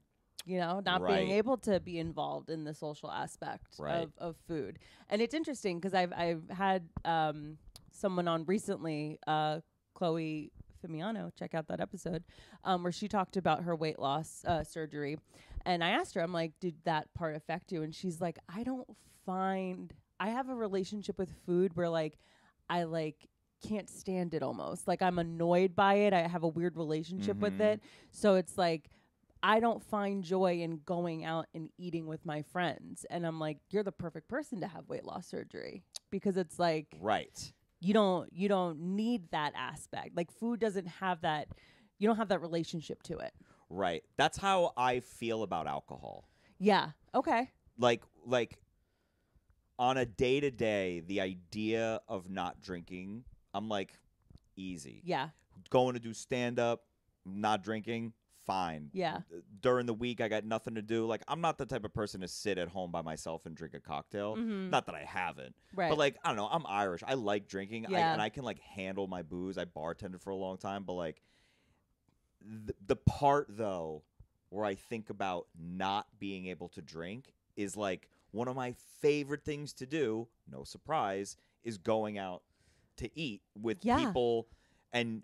not being able to be involved in the social aspect of food. And it's interesting because I've had someone on recently, Chloe Fimiano, check out that episode, where she talked about her weight loss surgery. And I asked her, I'm like, did that part affect you? And she's like, I have a relationship with food where like, I like can't stand it almost. Like I'm annoyed by it. I have a weird relationship with it. So it's like, I don't find joy in going out and eating with my friends. And I'm like, you're the perfect person to have weight loss surgery, because it's like, right. You don't need that aspect. Like food doesn't have that. You don't have that relationship to it. Right. That's how I feel about alcohol. Yeah. Okay. Like on a day-to-day, the idea of not drinking, I'm like, easy. Yeah. Going to do stand-up, not drinking, fine. Yeah. During the week, I got nothing to do. Like, I'm not the type of person to sit at home by myself and drink a cocktail. Not that I haven't. Right. But, like, I don't know. I'm Irish. I like drinking. Yeah. And I can, like, handle my booze. I bartended for a long time. But, like, the part, though, where I think about not being able to drink is, like, one of my favorite things to do, no surprise, is going out to eat with people. And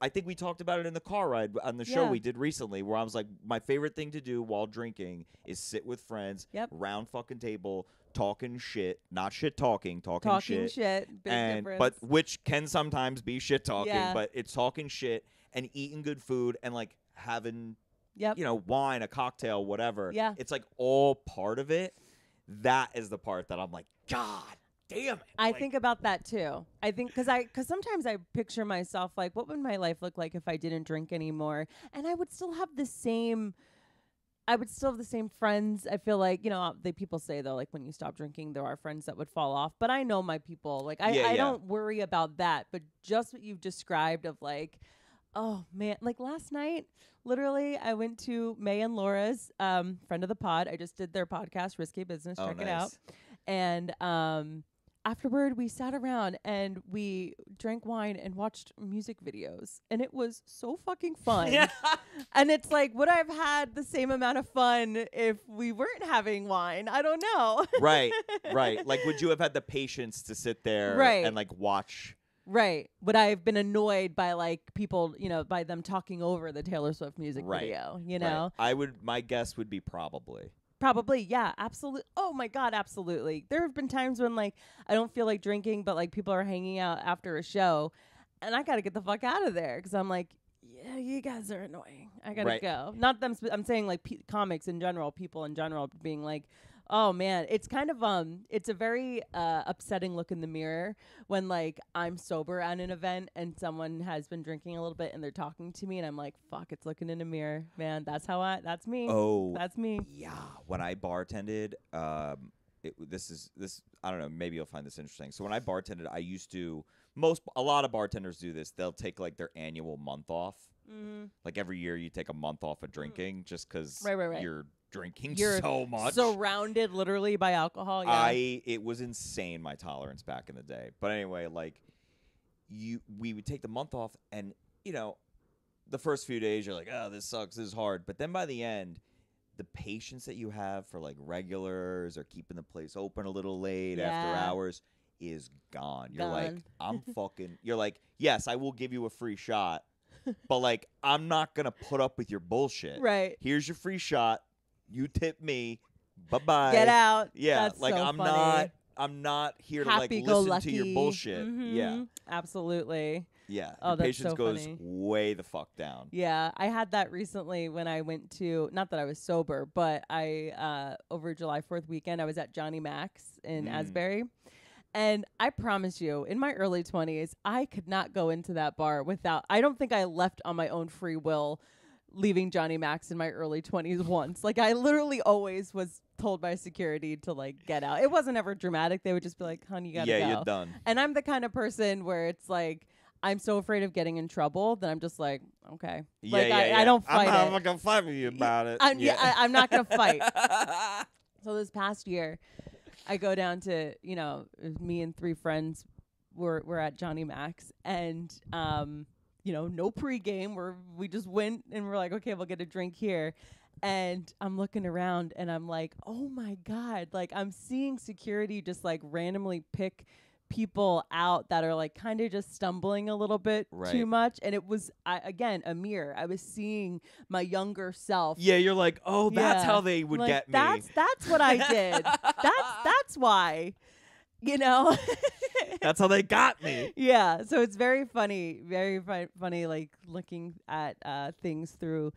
I think we talked about it in the car ride on the show we did recently, where I was like, my favorite thing to do while drinking is sit with friends, round fucking table, talking shit, not shit talking shit. Big difference. But which can sometimes be shit talking, but it's talking shit and eating good food and like having, you know, wine, a cocktail, whatever. Yeah. It's like all part of it. That is the part that I'm like, God damn it. I think about that too. I think because sometimes I picture myself like, what would my life look like if I didn't drink anymore? And I would still have the same friends. I feel like, you know, people say though, like when you stop drinking, there are friends that would fall off. But I know my people. Like I don't worry about that. But just what you've described of like, oh man, like last night, literally, I went to May and Laura's, friend of the pod. I just did their podcast, Risky Business. Check it out. And afterward, we sat around and we drank wine and watched music videos. And it was so fucking fun. And it's like, would I have had the same amount of fun if we weren't having wine? I don't know. Right. Like, would you have had the patience to sit there and like watch? Right. Would I have been annoyed by like people, you know, by them talking over the Taylor Swift music video, you know? My guess would be probably. Probably, yeah, absolutely. Oh my God, absolutely. There have been times when like I don't feel like drinking, but like people are hanging out after a show, and I gotta get the fuck out of there because I'm like, yeah, you guys are annoying. I gotta go. Not them. I'm saying like comics in general, people in general, being like, oh man, it's kind of it's a very upsetting look in the mirror when like I'm sober at an event and someone has been drinking a little bit and they're talking to me and I'm like, fuck, it's looking in the mirror, man. That's me. Oh, that's me. Yeah, when I bartended, this I don't know, maybe you'll find this interesting. So when I bartended, I used to a lot of bartenders do this. They'll take like their annual month off. Like every year, you take a month off of drinking just because you're drinking so much, surrounded literally by alcohol. It was insane, my tolerance back in the day. But anyway, like we would take the month off, and you know, the first few days you're like, oh, this sucks, this is hard. But then by the end, the patience that you have for like regulars or keeping the place open a little late after hours is gone. You're like, I'm fucking. You're like, yes, I will give you a free shot, but like, I'm not gonna put up with your bullshit. Right. Here's your free shot. You tip me. Bye-bye. Get out. Yeah. That's like so I'm funny. not here to Happy like go listen lucky. to your bullshit. Yeah. Absolutely. Yeah. Oh, your that's patience so goes funny. way the fuck down. Yeah. I had that recently when I went to, not that I was sober, but I over July 4th weekend, I was at Johnny Mac's in Asbury. And I promise you, in my early 20s, I could not go into that bar I don't think I left on my own free will leaving Johnny Mac's in my early 20s once. Like, I literally always was told by security to, like, get out. It wasn't ever dramatic. They would just be like, honey, you gotta go. Yeah, you're done. And I'm the kind of person where it's like, I'm so afraid of getting in trouble that I'm just like, okay. I don't fight I'm not going to fight with you about it. I'm not going to fight. So this past year, I go down to, you know, me and 3 friends were at Johnny Mac's, and you know, no pregame. We just went and we're like, okay, we'll get a drink here. And I'm looking around and I'm like, oh my God, like I'm seeing security just like randomly pick people out that are like kind of just stumbling a little bit too much. And it was, again, a mirror. I was seeing my younger self. Yeah, you're like, oh, that's how they would like, get me. That's what I did. That's why. You know, that's how they got me. Yeah. So it's very funny, funny, like looking at things through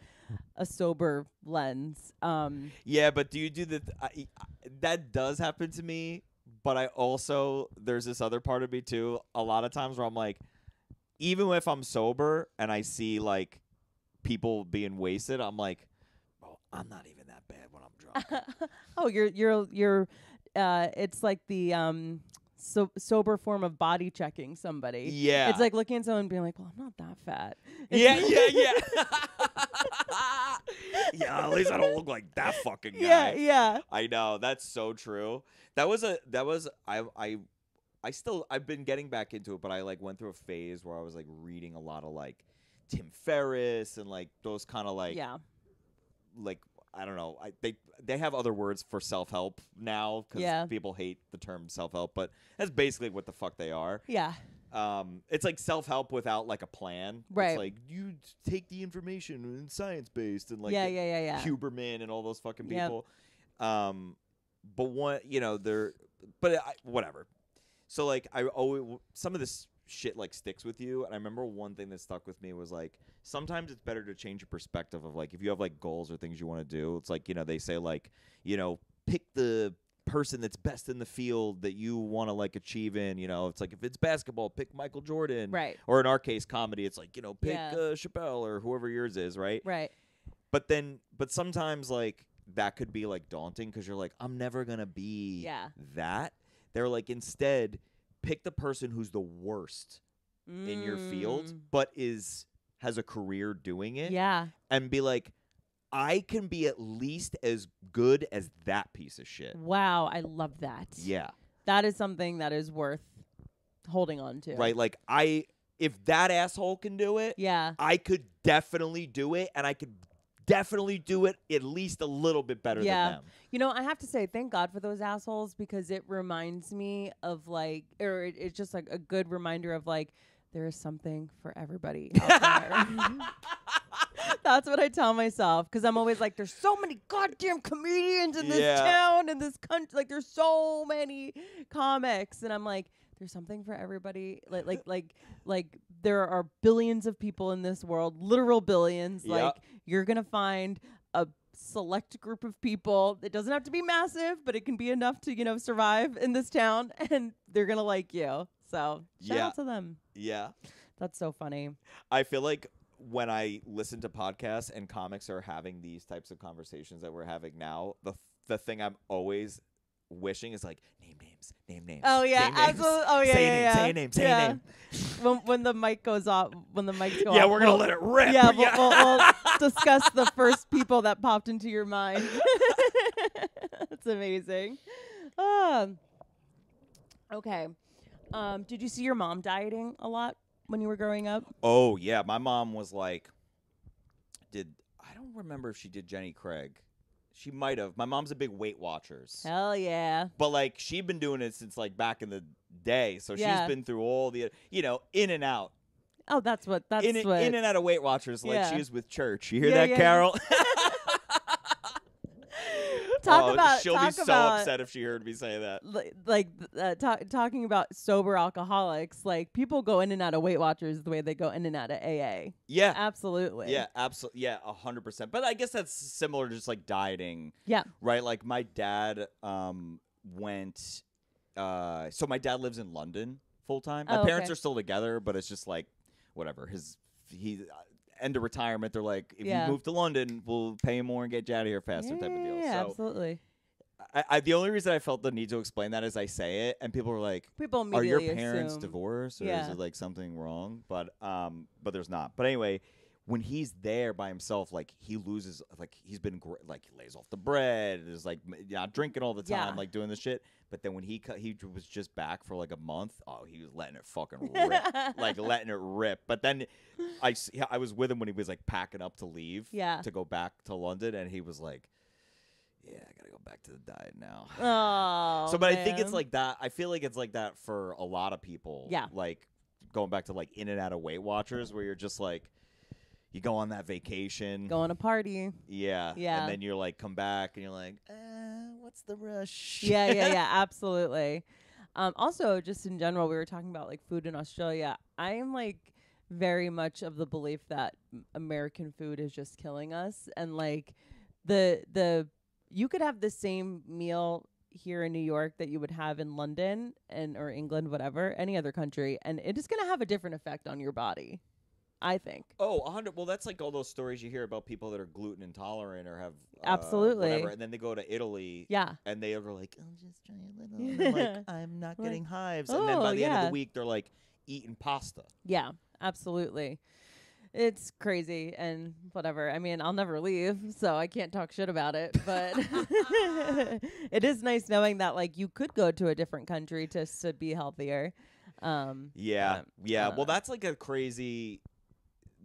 a sober lens. Yeah, but do you do that does happen to me, but I also, there's this other part of me too. A lot of times where I'm like, even if I'm sober and I see like people being wasted, I'm like, oh, I'm not even that bad when I'm drunk. Oh, you're it's like the sober form of body checking somebody. Yeah. It's like looking at someone and being like, well, I'm not that fat. Yeah. Yeah, at least I don't look like that fucking guy. Yeah. I know, that's so true. I've been getting back into it, but I like went through a phase where I was like reading a lot of like Tim Ferriss and like those kind of like like I don't know. They have other words for self-help now because people hate the term self-help, but that's basically what the fuck they are. Yeah. It's like self-help without like a plan. Right. It's like you take the information and science-based and like yeah. Huberman and all those fucking people. But one, whatever. So like some of this shit like sticks with you, and I remember one thing that stuck with me was like sometimes it's better to change your perspective of like if you have like goals or things you want to do. It's like they say like pick the person that's best in the field that you want to like achieve in. It's like if it's basketball, pick Michael Jordan, right? Or in our case, comedy, it's like pick Chappelle or whoever yours is, right? But sometimes like that could be like daunting because you're like, I'm never gonna be that. They're like, instead, pick the person who's the worst in your field, but has a career doing it. Yeah. And be like, I can be at least as good as that piece of shit. Wow, I love that. Yeah. That is something that is worth holding on to. Right? Like, if that asshole can do it, I could definitely do it, and I could definitely do it at least a little bit better than them. I have to say, thank God for those assholes because it reminds me of like, or it's just like a good reminder of like, there is something for everybody out there. That's what I tell myself because I'm always like, there's so many goddamn comedians in this town, in this country. Like, there's so many comics, and I'm like, there's something for everybody. Like there are billions of people in this world, literal billions. Yep. Like, you're gonna find a select group of people. It doesn't have to be massive, but it can be enough to survive in this town, and they're gonna like you. So shout out to them. Yeah, that's so funny. I feel like when I listen to podcasts and comics are having these types of conversations that we're having now, the thing I'm always wishing is like name names. Oh yeah, absolutely. Oh yeah, say a name. When the mic goes off, when the mics go off. Yeah, we're gonna let it rip. Yeah, we'll discuss the first people that popped into your mind. That's amazing. Okay. Did you see your mom dieting a lot when you were growing up? Oh yeah, my mom was like, I don't remember if she did Jenny Craig. She might have. My mom's a big Weight Watchers. Hell yeah. But like she'd been doing it since like back in the day, so she's been through all the in and out. Oh, that's what in and out of Weight Watchers, like she is with church. You hear that, yeah. Carol? She'll be so about, upset if she heard me say that. Talking about sober alcoholics, like people go in and out of Weight Watchers the way they go in and out of AA. Yeah, absolutely. Yeah, absolutely. Yeah, 100%. But I guess that's similar to just like dieting. Yeah. Right. Like my dad went. So my dad lives in London full time. My parents are still together, but it's just like whatever. He. End of retirement, they're like, if you move to London, we'll pay you more and get you out of here faster type of deal. Yeah, so absolutely. The only reason I felt the need to explain that is I say it, and people were like, "Are your parents divorced, or is it like something wrong?" But there's not. But anyway, when he's there by himself, like he loses, like he's been like he lays off the bread, is like not drinking all the time, like doing this shit. But then when he was just back for like a month, he was letting it fucking rip, like letting it rip. But then I was with him when he was like packing up to leave, to go back to London, and he was like, "Yeah, I gotta go back to the diet now." Oh, but I think it's like that. I feel like it's like that for a lot of people. Yeah, like going back to like in and out of Weight Watchers, where you're just like. You go on that vacation. Go on a party. Yeah. And then you're like, come back, and you're like, what's the rush? Yeah, absolutely. Also, just in general, we were talking about like food in Australia. I am like very much of the belief that American food is just killing us. And like you could have the same meal here in New York that you would have in London or England, whatever, any other country. And it is going to have a different effect on your body. I think. Oh, 100. Well, that's like all those stories you hear about people that are gluten intolerant or have Absolutely. whatever, and then they go to Italy. Yeah. And they are like, I'll just try a little. And they're like, I'm not getting hives. And then oh, by the end of yeah. the week, they're like eating pasta. Yeah, absolutely. It's crazy and whatever. I mean, I'll never leave, so I can't talk shit about it. But it is nice knowing that like you could go to a different country to be healthier. Yeah. Well, that's like a crazy.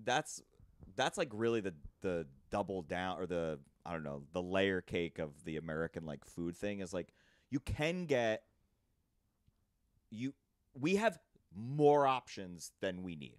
That's like really the double down or the I don't know the layer cake of the American like food thing is like you can get we have more options than we need.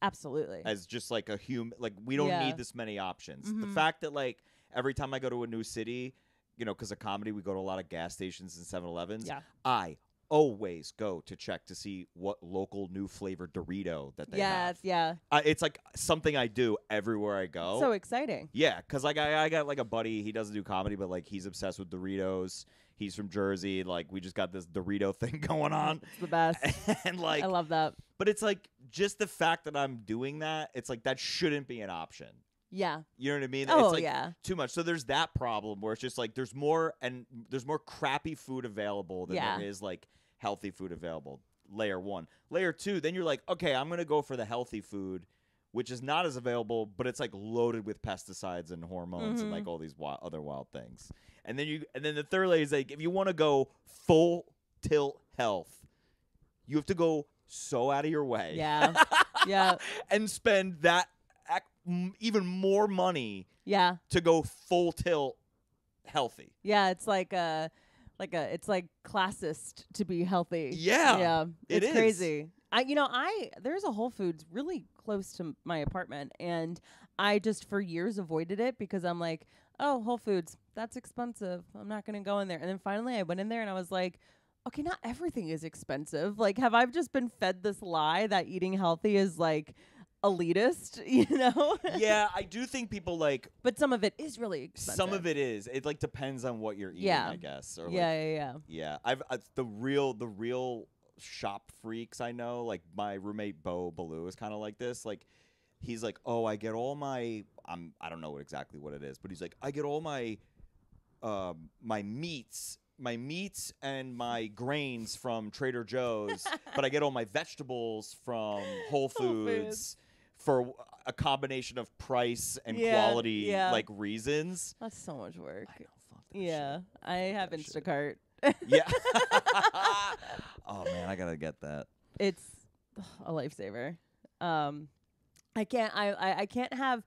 Absolutely. As just like a human, like we don't need this many options. Mm-hmm. The fact that like every time I go to a new city, because of comedy, we go to a lot of gas stations and 7-Elevens. Yeah. I always go to check to see what local new flavored Dorito that they have. Yeah. It's like something I do everywhere I go. So exciting. Yeah, because like I got like a buddy. He doesn't do comedy, but like he's obsessed with Doritos. He's from Jersey. Like we just got this Dorito thing going on. It's the best. And like I love that. But it's like just the fact that I'm doing that, it's like that shouldn't be an option. Yeah. You know what I mean? Oh, it's like yeah. too much. So there's that problem where it's just like there's more crappy food available than there is like healthy food available. Layer 1. Layer 2, then you're like, okay, I'm going to go for the healthy food, which is not as available, but it's like loaded with pesticides and hormones and like all these other wild things. And then the third layer is like if you want to go full tilt health, you have to go so out of your way. Yeah. Yeah. And spend that even more money. Yeah. To go full tilt healthy. Yeah, it's like it's like classist to be healthy. Yeah. Yeah. It's is. crazy. There's a Whole Foods really close to my apartment and I just for years avoided it because I'm like, oh, Whole Foods, that's expensive. I'm not going to go in there. And then finally I went in there and I was like, okay, not everything is expensive. Like, have I just been fed this lie that eating healthy is like elitist, Yeah, I do think people like. But some of it is really expensive. Some of it is. It like depends on what you're eating, I guess. Or yeah. Yeah, I've the real shop freaks I know. Like my roommate Bo Baloo is kind of like this. Like he's like, oh, I get all my. I don't know exactly what it is, but he's like, I get all my my meats and my grains from Trader Joe's, but I get all my vegetables from Whole Foods for a combination of price and quality like reasons. That's so much work. I know, fuck that shit. I have Instacart. Yeah. Oh man, I gotta get that. It's a lifesaver. I can't have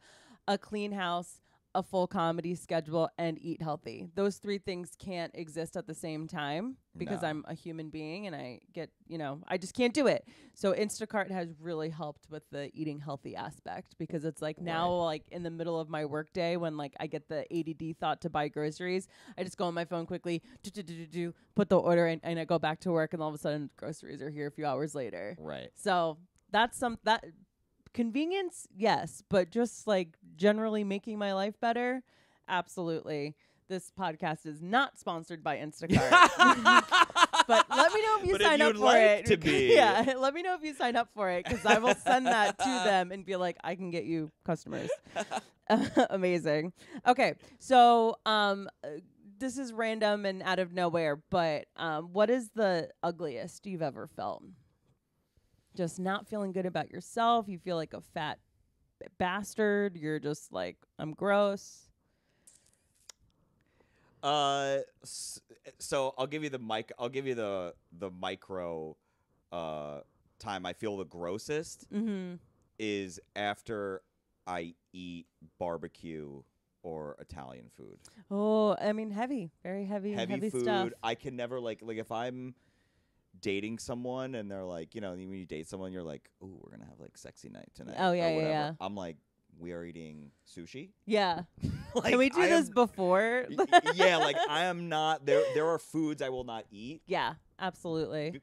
a clean house, a full comedy schedule, and eat healthy. Those three things can't exist at the same time because I'm a human being and I get, I just can't do it. So Instacart has really helped with the eating healthy aspect because it's like now like in the middle of my workday when like I get the ADD thought to buy groceries, I just go on my phone quickly, put the order in, and I go back to work and all of a sudden groceries are here a few hours later. Right. So that's that convenience, yes, but just like generally making my life better, absolutely. This podcast is not sponsored by Instacart. But let me know if you sign up for it. To be. Yeah, let me know if you sign up for it because I will send that to them and be like, I can get you customers. Amazing. Okay, so this is random and out of nowhere, but what is the ugliest you've ever felt? Just not feeling good about yourself. You feel like a fat bastard. You're just like, I'm gross. So I'll give you the micro time I feel the grossest is after I eat barbecue or Italian food. Oh, I mean heavy, very heavy food. Stuff. I can never like if I'm dating someone and they're like, when you date someone, you're like, ooh, we're gonna have like sexy night tonight. Oh yeah. I'm like, we are eating sushi. Yeah. Like, can we do this before? Yeah, like I am not there. There are foods I will not eat. Yeah, absolutely.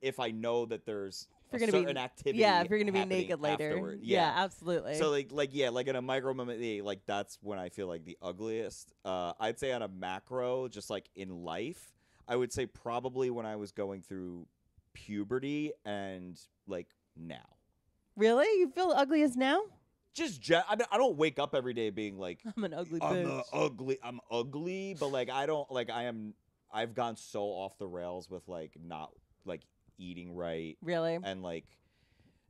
If I know that there's a certain activity. Yeah, if you're gonna be naked later. Afterward. Yeah, absolutely. So like in a micro moment, like that's when I feel like the ugliest. I'd say on a macro, just like in life, I would say probably when I was going through puberty and like now. Really? You feel ugliest now? I mean, I don't wake up every day being like, I'm an ugly bitch. I'm ugly, but like I don't like I've gone so off the rails with like not like eating right Really? and like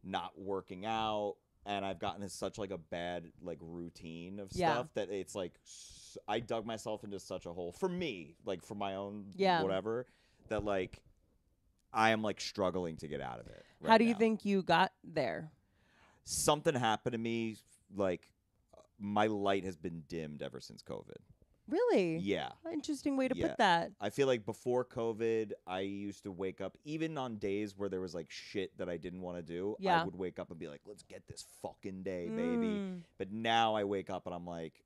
not working out, and I've gotten in such like a bad like routine of stuff that it's like I dug myself into such a hole for me, like for my own whatever, that like I am like struggling to get out of it. How do you think you got there? Something happened to me, like my light has been dimmed ever since COVID. Really? Yeah. Interesting way to put that. I feel like before COVID, I used to wake up, even on days where there was like shit that I didn't want to do, I would wake up and be like, let's get this fucking day, baby. But now I wake up and I'm like,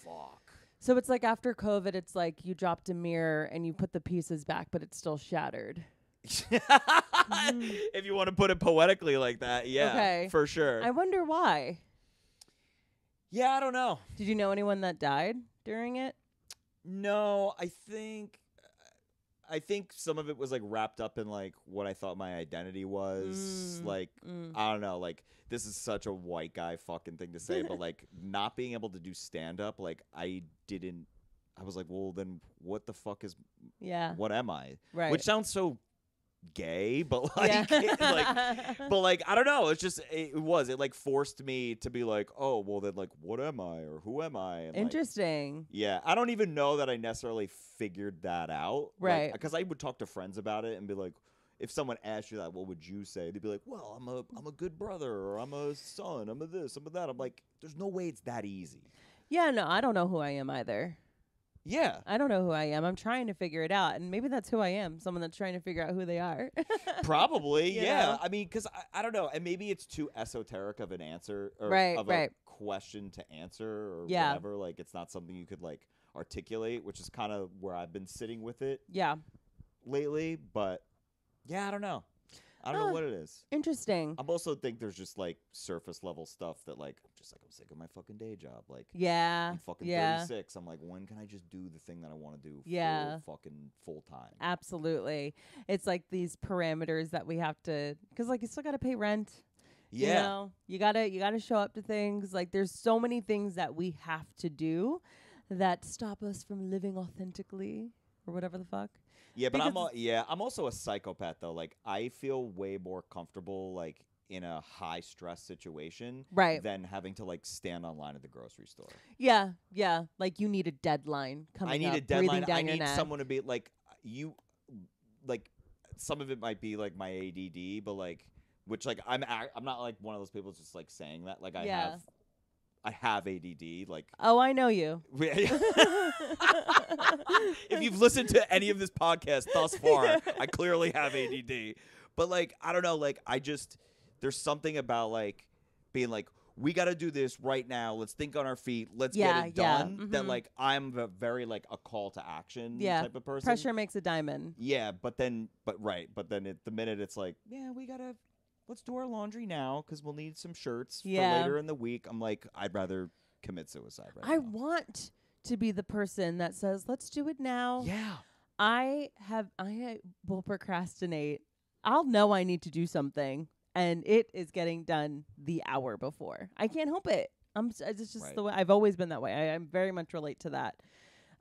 fuck. So it's like after COVID, it's like you dropped a mirror and you put the pieces back, but it's still shattered. If you want to put it poetically like that, for sure. I wonder why. Yeah, I don't know. Did you know anyone that died during it? No, I think some of it was like wrapped up in like what I thought my identity was. I don't know, like this is such a white guy fucking thing to say, but like not being able to do stand up, like I was like, well then what the fuck is what am I? Right. Which sounds so gay, but like, but like I don't know, it like forced me to be like, oh well then like what am I or who am I? And interesting. Like, I don't even know that I necessarily figured that out, right? Because I would talk to friends about it and be like, if someone asked you that, what would you say? They'd be like, well, I'm a good brother, or I'm a son, I'm a this, I'm a that. I'm like, there's no way it's that easy. Yeah, no, I don't know who I am either. Yeah. I don't know who I am. I'm trying to figure it out. And maybe that's who I am. Someone that's trying to figure out who they are. Probably. Yeah. Know? I mean, because I don't know. And maybe it's too esoteric of an answer or of a question to answer or whatever. Like, it's not something you could, like, articulate, which is kind of where I've been sitting with it. Yeah. Lately. But, yeah, I don't know. I don't know what it is. Interesting. I also think there's just like surface level stuff that like I'm sick of my fucking day job. Like I'm fucking 36. I'm like, when can I just do the thing that I want to do full time? Absolutely. It's like these parameters that we have to, because like you still got to pay rent. Yeah. You know, you gotta show up to things. Like there's so many things that we have to do that stop us from living authentically or whatever the fuck. Yeah, but I'm also a psychopath though. Like I feel way more comfortable like in a high stress situation than having to like stand online at the grocery store. Yeah. Like you need a deadline coming up. I need a deadline. I need neck. someone to be like you. Like some of it might be like my ADD, but like which like I'm not like one of those people that's just like saying that like I have ADD, like. Oh, I know you. If you've listened to any of this podcast thus far, I clearly have ADD. But, like, I don't know, like, there's something about, like, being like, we got to do this right now. Let's think on our feet. Let's get it done. Mm-hmm. That, like, I'm very, like, a call to action type of person. Pressure makes a diamond. Yeah, but then at the minute it's like, yeah, let's do our laundry now because we'll need some shirts for later in the week. I'm like, I'd rather commit suicide right now. I want to be the person that says, let's do it now. Yeah. I will procrastinate. I'll know I need to do something, and it is getting done the hour before. I can't help it. It's just the way I've always been that way. I very much relate to that.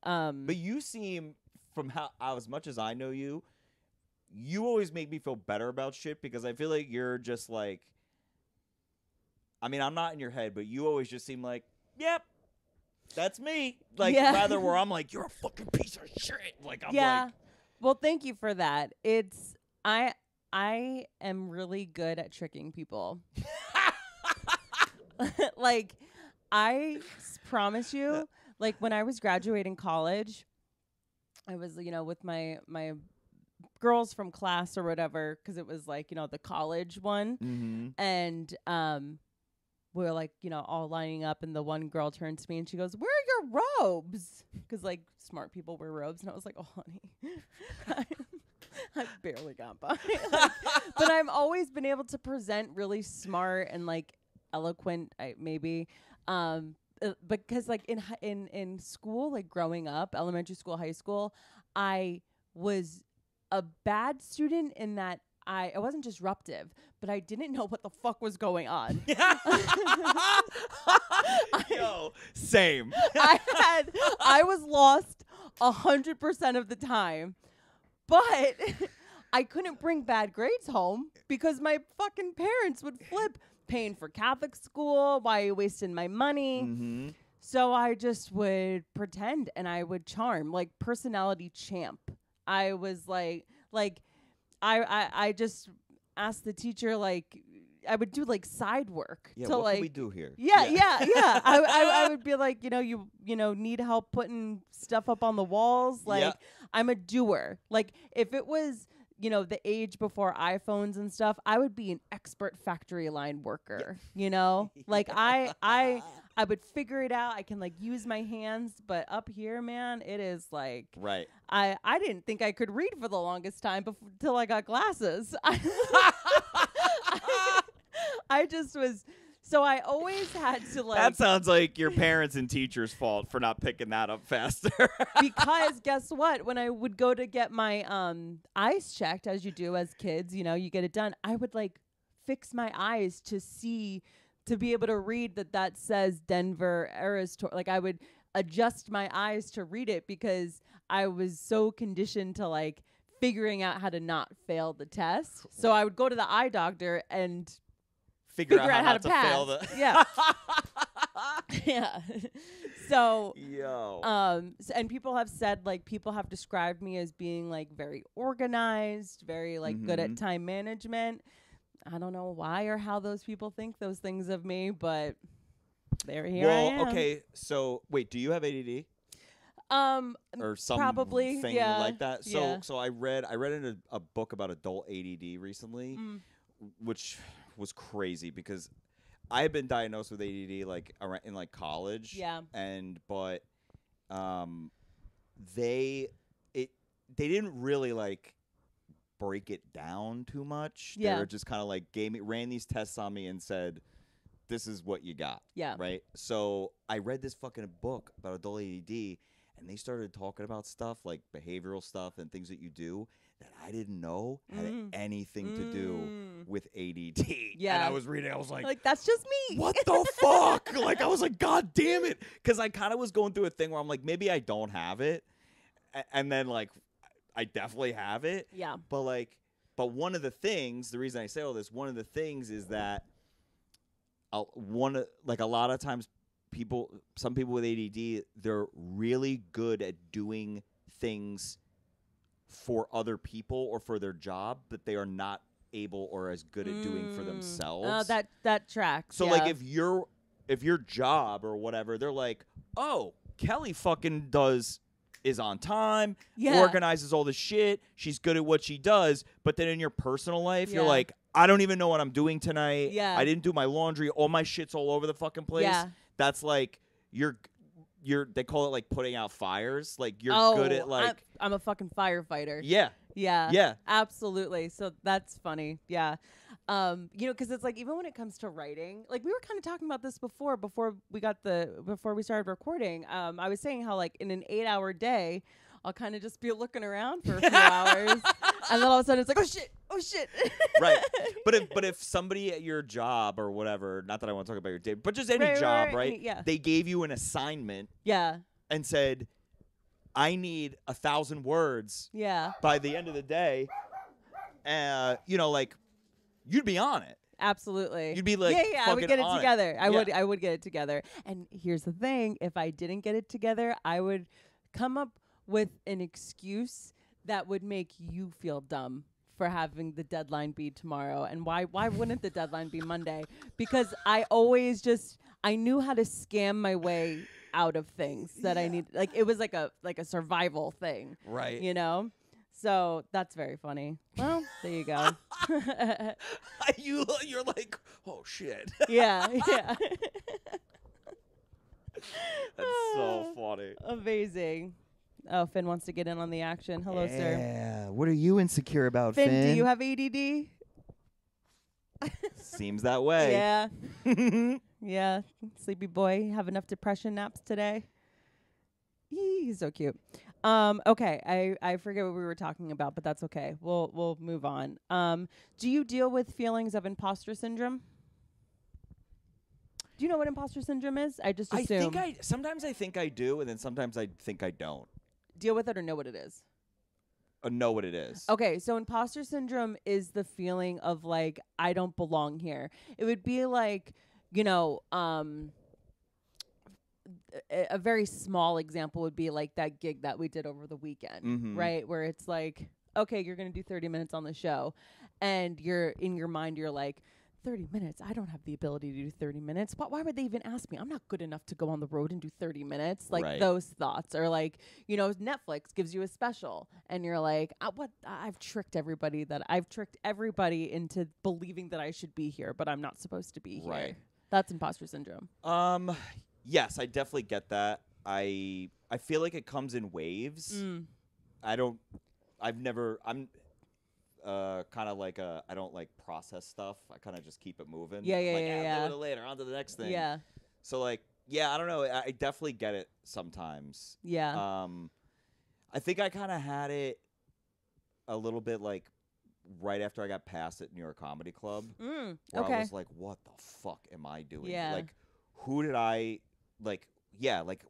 But you seem, from how as much as I know you, you always make me feel better about shit because I feel like you're just like, I mean, I'm not in your head, but you always just seem like, yep, that's me. Like, rather where I'm like, you're a fucking piece of shit. Like, I'm like. Well, thank you for that. I am really good at tricking people. Like, I promise you, like, when I was graduating college, I was, with my girls from class or whatever, because it was like, the college one. Mm-hmm. And we were like, all lining up, and the one girl turns to me and she goes, "Where are your robes?" Because like smart people wear robes. And I was like, "Oh, honey, I barely got by." But I've always been able to present really smart and like eloquent, maybe. Because like in school, like growing up, elementary school, high school, I was a bad student in that it wasn't disruptive, but I didn't know what the fuck was going on. Yo, same. I was lost 100% of the time, but I couldn't bring bad grades home because my fucking parents would flip, paying for Catholic school. Why are you wasting my money? Mm-hmm. So I just would pretend and I would charm, like personality champ. I was like I just asked the teacher, like, I would do like side work Yeah, to what like can we do here? Yeah. I would be like, you need help putting stuff up on the walls. Like, I'm a doer. Like, if it was, the age before iPhones and stuff, I would be an expert factory line worker. Like I would figure it out. I can like use my hands, but up here, man, it is like right. I didn't think I could read for the longest time till I got glasses. I just was. So I always had to like. That sounds like your parents and teachers' fault for not picking that up faster. Because guess what? When I would go to get my eyes checked, as you do as kids, you get it done. I would like fix my eyes to be able to read that says Denver Aristor. Like I would adjust my eyes to read it because I was so conditioned to like figuring out how to not fail the test. So I would go to the eye doctor and figure out how to pass. Fail the Yeah. Yeah. So, and people have said, like, people have described me as being like very organized, very like good at time management. I don't know why or how those people think those things of me, but here I am. Okay. So wait, do you have ADD? Or some probably thing like that. So I read in a book about adult ADD recently, which was crazy because I had been diagnosed with ADD like in like college. Yeah. But they didn't really like break it down too much. Yeah. They were just kind of like ran these tests on me and said, this is what you got. Yeah. Right. So I read this fucking book about adult ADD and they started talking about stuff like behavioral stuff and things that you do that I didn't know had anything to do with ADD. Yeah. And I was reading, I was like that's just me. What the fuck? Like, I was like, God damn it. Because I kind of was going through a thing where I'm like, maybe I don't have it. And then, like, I definitely have it. Yeah. But one of the things, the reason I say all this, one of the things is that a lot of times some people with ADD, they're really good at doing things for other people or for their job, but they are not able or as good at doing for themselves. That tracks. So like if your job or whatever, they're like, oh, Kelly fucking is on time, organizes all the shit, she's good at what she does, but then in your personal life, you're like, I don't even know what I'm doing tonight. Yeah. I didn't do my laundry. All my shit's all over the fucking place. Yeah. That's like they call it like putting out fires. Like you're good at like I'm a fucking firefighter. Yeah. Yeah. Yeah. Absolutely. So that's funny. Yeah. Because it's like even when it comes to writing, like we were kind of talking about this before we started recording. I was saying how like in an 8-hour day, I'll kind of just be looking around for a few hours, and then all of a sudden it's like, oh shit. Right. But if somebody at your job or whatever, not that I want to talk about your day, but just any job, right? Yeah. They gave you an assignment. Yeah. And said, I need 1,000 words. Yeah. By the end of the day, like you'd be on it. Absolutely. You'd be like, I would get it together. I would get it together. And here's the thing: if I didn't get it together, I would come up with an excuse that would make you feel dumb for having the deadline be tomorrow. And why wouldn't the deadline be Monday? Because I knew how to scam my way out of things that I need. Like it was like a survival thing. Right. So that's very funny. Well, there you go. You're like, oh shit. Yeah. That's so funny. Amazing. Oh, Finn wants to get in on the action. Hello, sir. Yeah. What are you insecure about, Finn? Finn, do you have ADD? Seems that way. Yeah. Yeah. Sleepy boy, have enough depression naps today? He's so cute. Okay, I forget what we were talking about, but that's okay. We'll move on. Do you deal with feelings of imposter syndrome? Do you know what imposter syndrome is? I just assume. Sometimes I think I do, and then sometimes I think I don't. Deal with it or know what it is? Know what it is. Okay, so imposter syndrome is the feeling of like, I don't belong here. It would be like, you know, a very small example would be like that gig that we did over the weekend, right? Where it's like, okay, you're going to do 30 minutes on the show, and you're in your mind, you're like, 30 minutes? I don't have the ability to do 30 minutes. Why would they even ask me? I'm not good enough to go on the road and do 30 minutes. Like those thoughts. Or like, you know, Netflix gives you a special and you're like, I've tricked everybody into believing that I should be here, but I'm not supposed to be here. Right. That's imposter syndrome. Yes, I definitely get that. I feel like it comes in waves. I'm kind of like I don't like process stuff. I kind of just keep it moving. Yeah. I'll do it later. On to the next thing. Yeah. So like, yeah, I don't know. I definitely get it sometimes. Yeah. I think I kind of had it a little bit like right after I got passed at New York Comedy Club. Where I was like, what the fuck am I doing? Yeah. Like, who did I like? Yeah, like.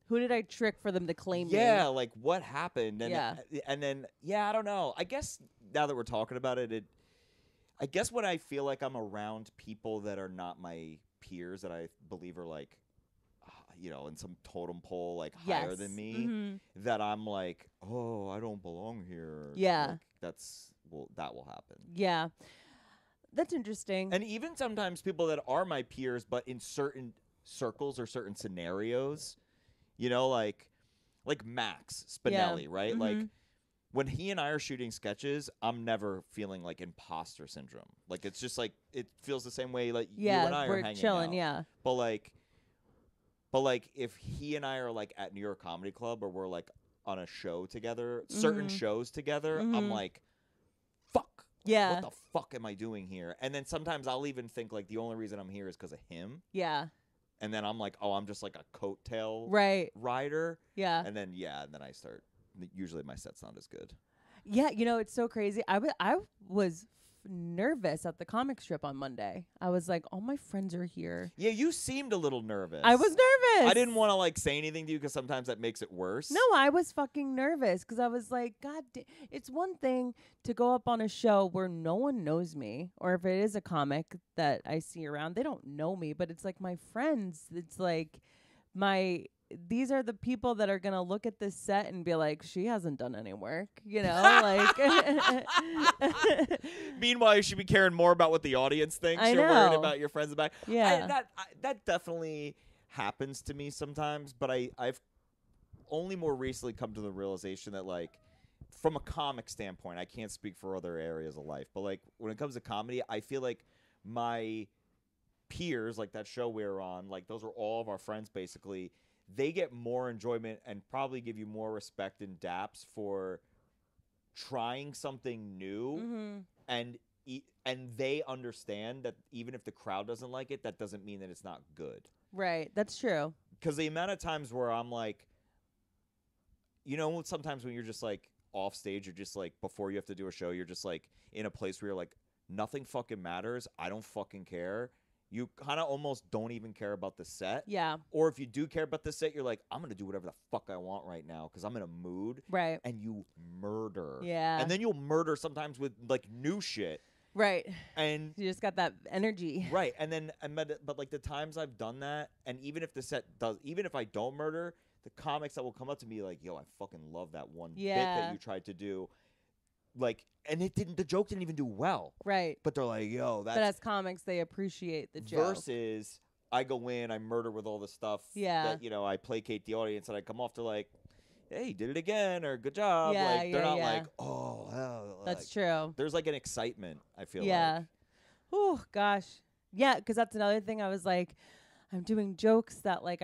Who did I trick for them to claim me? Yeah, like what happened? And yeah. Then I don't know. I guess now that we're talking about it, I guess when I feel like I'm around people that are not my peers that I believe are like, you know, in some totem pole like higher than me, that I'm like, oh, I don't belong here. Yeah, like, that will happen. Yeah, that's interesting. And even sometimes people that are my peers, but in certain circles or certain scenarios. You know, like Max Spinelli, right? Like, when he and I are shooting sketches, I'm never feeling like imposter syndrome. Like, it's just like, it feels the same way like you and I are hanging chilling, out. Yeah. But like, if he and I are like at New York Comedy Club or we're like on a show together, certain shows together, I'm like, fuck. Yeah. What the fuck am I doing here? And then sometimes I'll even think like the only reason I'm here is because of him. Yeah. And then I'm like, oh, I'm just like a coattail rider. Yeah. And then, then I start. Usually my set's not as good. Yeah, you know, it's so crazy. I was nervous at the comic strip on Monday. I was like, all my friends are here. Yeah, you seemed a little nervous. I was nervous. I didn't want to like say anything to you because sometimes that makes it worse. No, I was fucking nervous because I was like, God, it's one thing to go up on a show where no one knows me, or if it is a comic that I see around, they don't know me, but it's like my friends. It's like these are the people that are going to look at this set and be like, she hasn't done any work, you know, like. Meanwhile, you should be caring more about what the audience thinks. You're worried about your friends back. Yeah. That definitely happens to me sometimes, but I've only more recently come to the realization that, like, from a comic standpoint, I can't speak for other areas of life, but, like, when it comes to comedy, I feel like my peers, like that show we were on, like, those are all of our friends, basically. They get more enjoyment and probably give you more respect and daps for trying something new, and they understand that even if the crowd doesn't like it, that doesn't mean that it's not good. Right, that's true. Because the amount of times where I'm like, you know, sometimes when you're just like off stage, you're just like, before you have to do a show, you're just like in a place where you're like, nothing fucking matters. I don't fucking care. You kind of almost don't even care about the set. Yeah. Or if you do care about the set, you're like, I'm going to do whatever the fuck I want right now because I'm in a mood. Right. And you murder. Yeah. And then you'll murder sometimes with, like, new shit. Right. And you just got that energy. Right. And then, but, like, the times I've done that, and even if the set does, even if I don't murder, the comics that will come up to me like, yo, I fucking love that one bit that you tried to do. Like, and the joke didn't even do well. Right. But they're like, yo, that's. But as comics, they appreciate the joke. Versus, I go in, I murder with all the stuff. Yeah. That, you know, I placate the audience, and I come off to like, hey, did it again, or good job. Yeah, like, they're not like, oh, hell. That's true. There's like an excitement, I feel like. Yeah. Oh, gosh. Yeah, because that's another thing. I was like, I'm doing jokes that like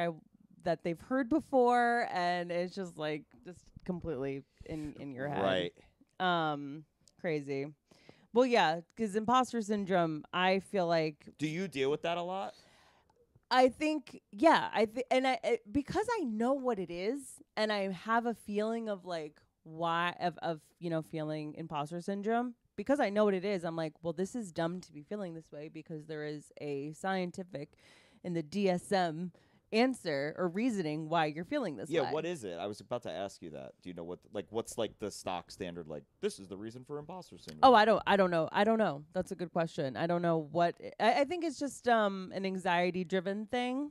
that they've heard before, and it's just like just completely in your head. Right. Crazy. Well, yeah, because imposter syndrome, I feel like. Do you deal with that a lot? I think, yeah, because I know what it is, and I have a feeling of like why of feeling imposter syndrome. Because I know what it is, I'm like, well, this is dumb to be feeling this way because there is a scientific in the DSM answer or reasoning why you're feeling this way. Yeah, what is it? I was about to ask you that. Do you know what's like the stock standard? Like, this is the reason for imposter syndrome. Oh, I don't know. That's a good question. I don't know what. I think it's just an anxiety driven thing,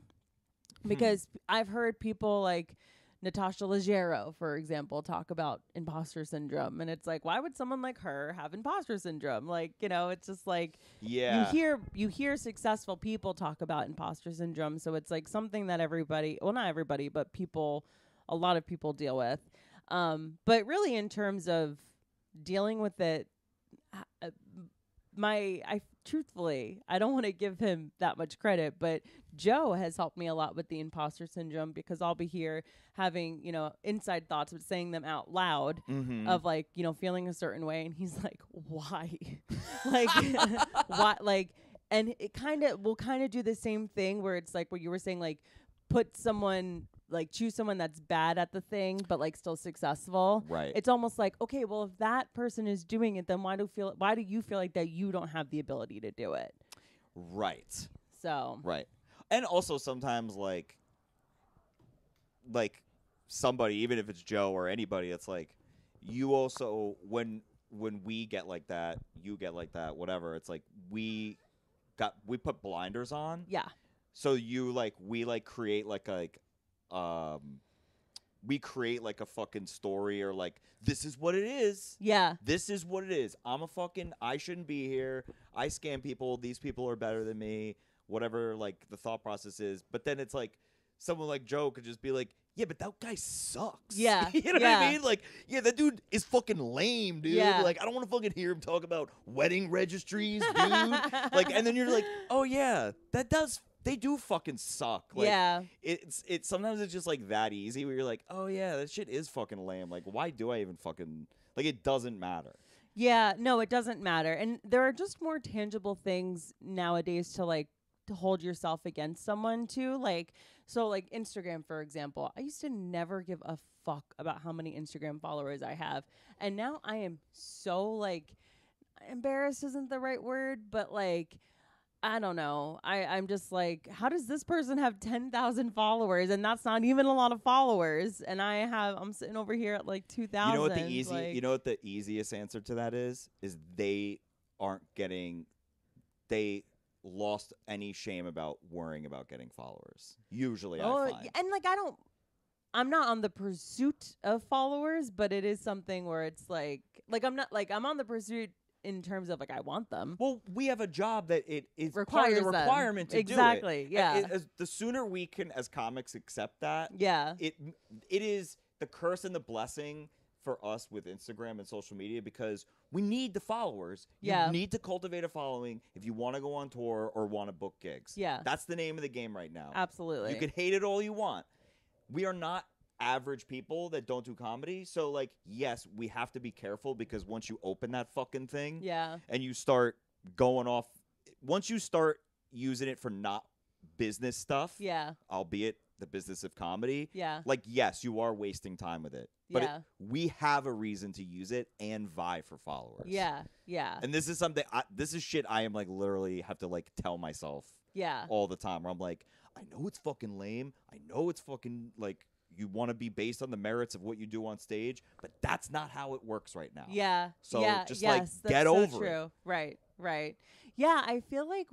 because I've heard people like Natasha Leggero, for example, talk about imposter syndrome, and it's like, why would someone like her have imposter syndrome? Like, it's just like, yeah, you hear successful people talk about imposter syndrome, so it's like something that everybody, well, not everybody, but a lot of people deal with. But really, in terms of dealing with it, truthfully, I don't want to give him that much credit, but Joe has helped me a lot with the imposter syndrome, because I'll be here having, inside thoughts, but saying them out loud of like, feeling a certain way. And he's like, why? Like, why? Like, and we'll kind of do the same thing where it's like what you were saying, like choose someone that's bad at the thing, but like still successful. Right. It's almost like, okay, well, if that person is doing it, then why do you feel like that you don't have the ability to do it? Right. So. Right. And also sometimes like somebody, even if it's Joe or anybody, it's like you also, when we get like that, you get like that, whatever, it's like we put blinders on. Yeah. So we create we create like a fucking story, or like, this is what it is. Yeah. This is what it is. I shouldn't be here. I scam people. These people are better than me. Whatever, like, the thought process is. But then it's like, someone like Joe could just be like, yeah, but that guy sucks. Yeah. You know what I mean? Like, yeah, that dude is fucking lame, dude. Yeah. Like, I don't want to fucking hear him talk about wedding registries, dude. Like, and then you're like, oh, yeah, they do fucking suck. Like, yeah. It's sometimes it's just like that easy where you're like, oh yeah, that shit is fucking lame. Like, why do I even fucking, like, it doesn't matter. Yeah, no, it doesn't matter. And there are just more tangible things nowadays to hold yourself against someone too. Like, so like Instagram, for example, I used to never give a fuck about how many Instagram followers I have. And now I am so like, embarrassed isn't the right word, but like, I don't know. I'm just like, how does this person have 10,000 followers? And that's not even a lot of followers. And I'm sitting over here at like 2,000. You know what the easiest answer to that is they lost any shame about worrying about getting followers. Usually, I find. And like, I'm not on the pursuit of followers, but it is something where it's like I'm on the pursuit in terms of like, I want them. Well, we have a job that it requires part of the requirement to exactly, do it. Yeah. The sooner we can, as comics, accept that, yeah, it is the curse and the blessing for us with Instagram and social media, because we need the followers. You need to cultivate a following if you want to go on tour or want to book gigs. Yeah. That's the name of the game right now. Absolutely. You can hate it all you want. We are not average people that don't do comedy, so like, yes, we have to be careful, because once you open that fucking thing, and you start going off, once you start using it for not business stuff, albeit the business of comedy, like, yes, you are wasting time with it, but we have a reason to use it and vie for followers. And this is something this is shit I am like literally have to like tell myself all the time, where I'm like, I know it's fucking lame, I know it's fucking like, you want to be based on the merits of what you do on stage, but that's not how it works right now. So just like, get over it. Right. Yeah, I feel like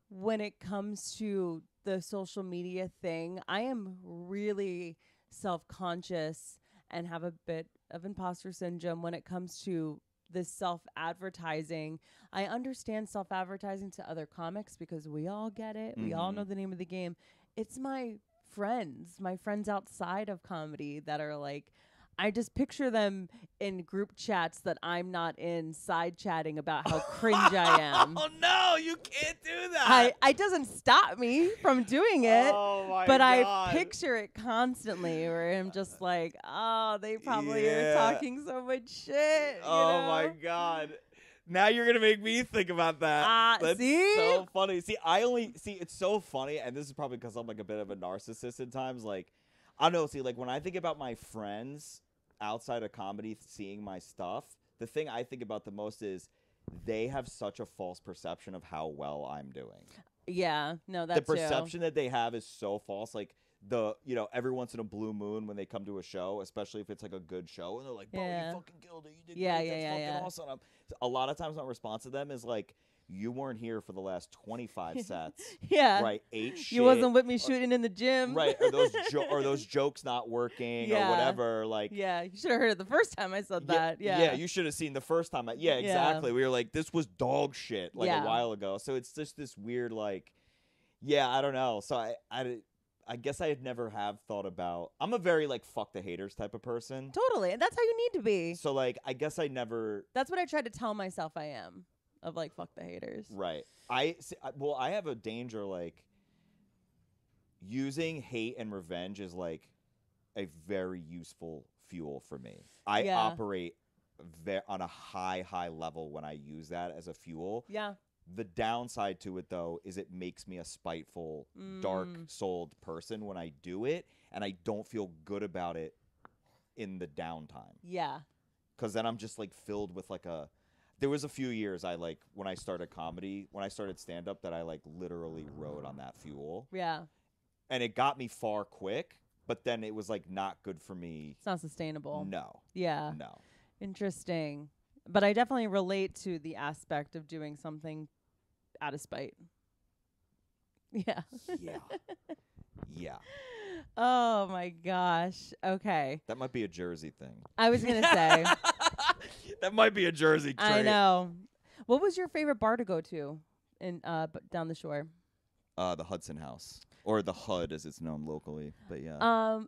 when it comes to the social media thing, I am really self-conscious and have a bit of imposter syndrome when it comes to this self-advertising. I understand self-advertising to other comics because we all get it. We all know the name of the game. It's my friends outside of comedy that are like, I just picture them in group chats that I'm not in, side chatting about how cringe I am. Oh no, you can't do that. It doesn't stop me from doing it. Oh my but God. I picture it constantly where I'm just like, oh, they probably are talking so much shit. Oh my God. Now you're gonna make me think about that. That's see? so funny. See, it's so funny, and this is probably because I'm like a bit of a narcissist at times. Like, I don't know. See, like when I think about my friends outside of comedy seeing my stuff, the thing I think about the most is they have such a false perception of how well I'm doing. Yeah, no, that's the perception that they have is so false. Like every once in a blue moon when they come to a show, especially if it's like a good show, and they're like, "Bro, you fucking killed it. You did great. That's fucking awesome." A lot of times my response to them is like, "You weren't here for the last 25 sets." Yeah. Right. 8 shit. You wasn't with me shooting in the gym. Right. Or those jokes not working or whatever. Like. Yeah. You should have heard it the first time I said that. Yeah. Yeah. You should have seen the first time. Exactly. We were like, this was dog shit like a while ago. So it's just this weird like, I don't know. So I guess I had never have thought about. I'm a very like fuck the haters type of person. Totally. And that's how you need to be. So like I guess I never. That's what I tried to tell myself I am. Of like fuck the haters. Right. I have a danger like using hate and revenge is like a very useful fuel for me. I operate on a high level when I use that as a fuel. Yeah. The downside to it, though, is it makes me a spiteful, dark-souled person when I do it, and I don't feel good about it in the downtime. Yeah. Because then I'm just, like, filled with, like, a... There was a few years when I started comedy, when I started stand-up, that I, like, literally rode on that fuel. Yeah. And it got me far quick, but then it was, like, not good for me. It's not sustainable. No. Yeah. No. Interesting. But I definitely relate to the aspect of doing something out of spite. Yeah. Yeah. Yeah. Oh, my gosh. Okay. That might be a Jersey thing. I was going to say. That might be a Jersey trait. I know. What was your favorite bar to go to in down the shore? The Hudson House. Or the HUD, as it's known locally. But yeah.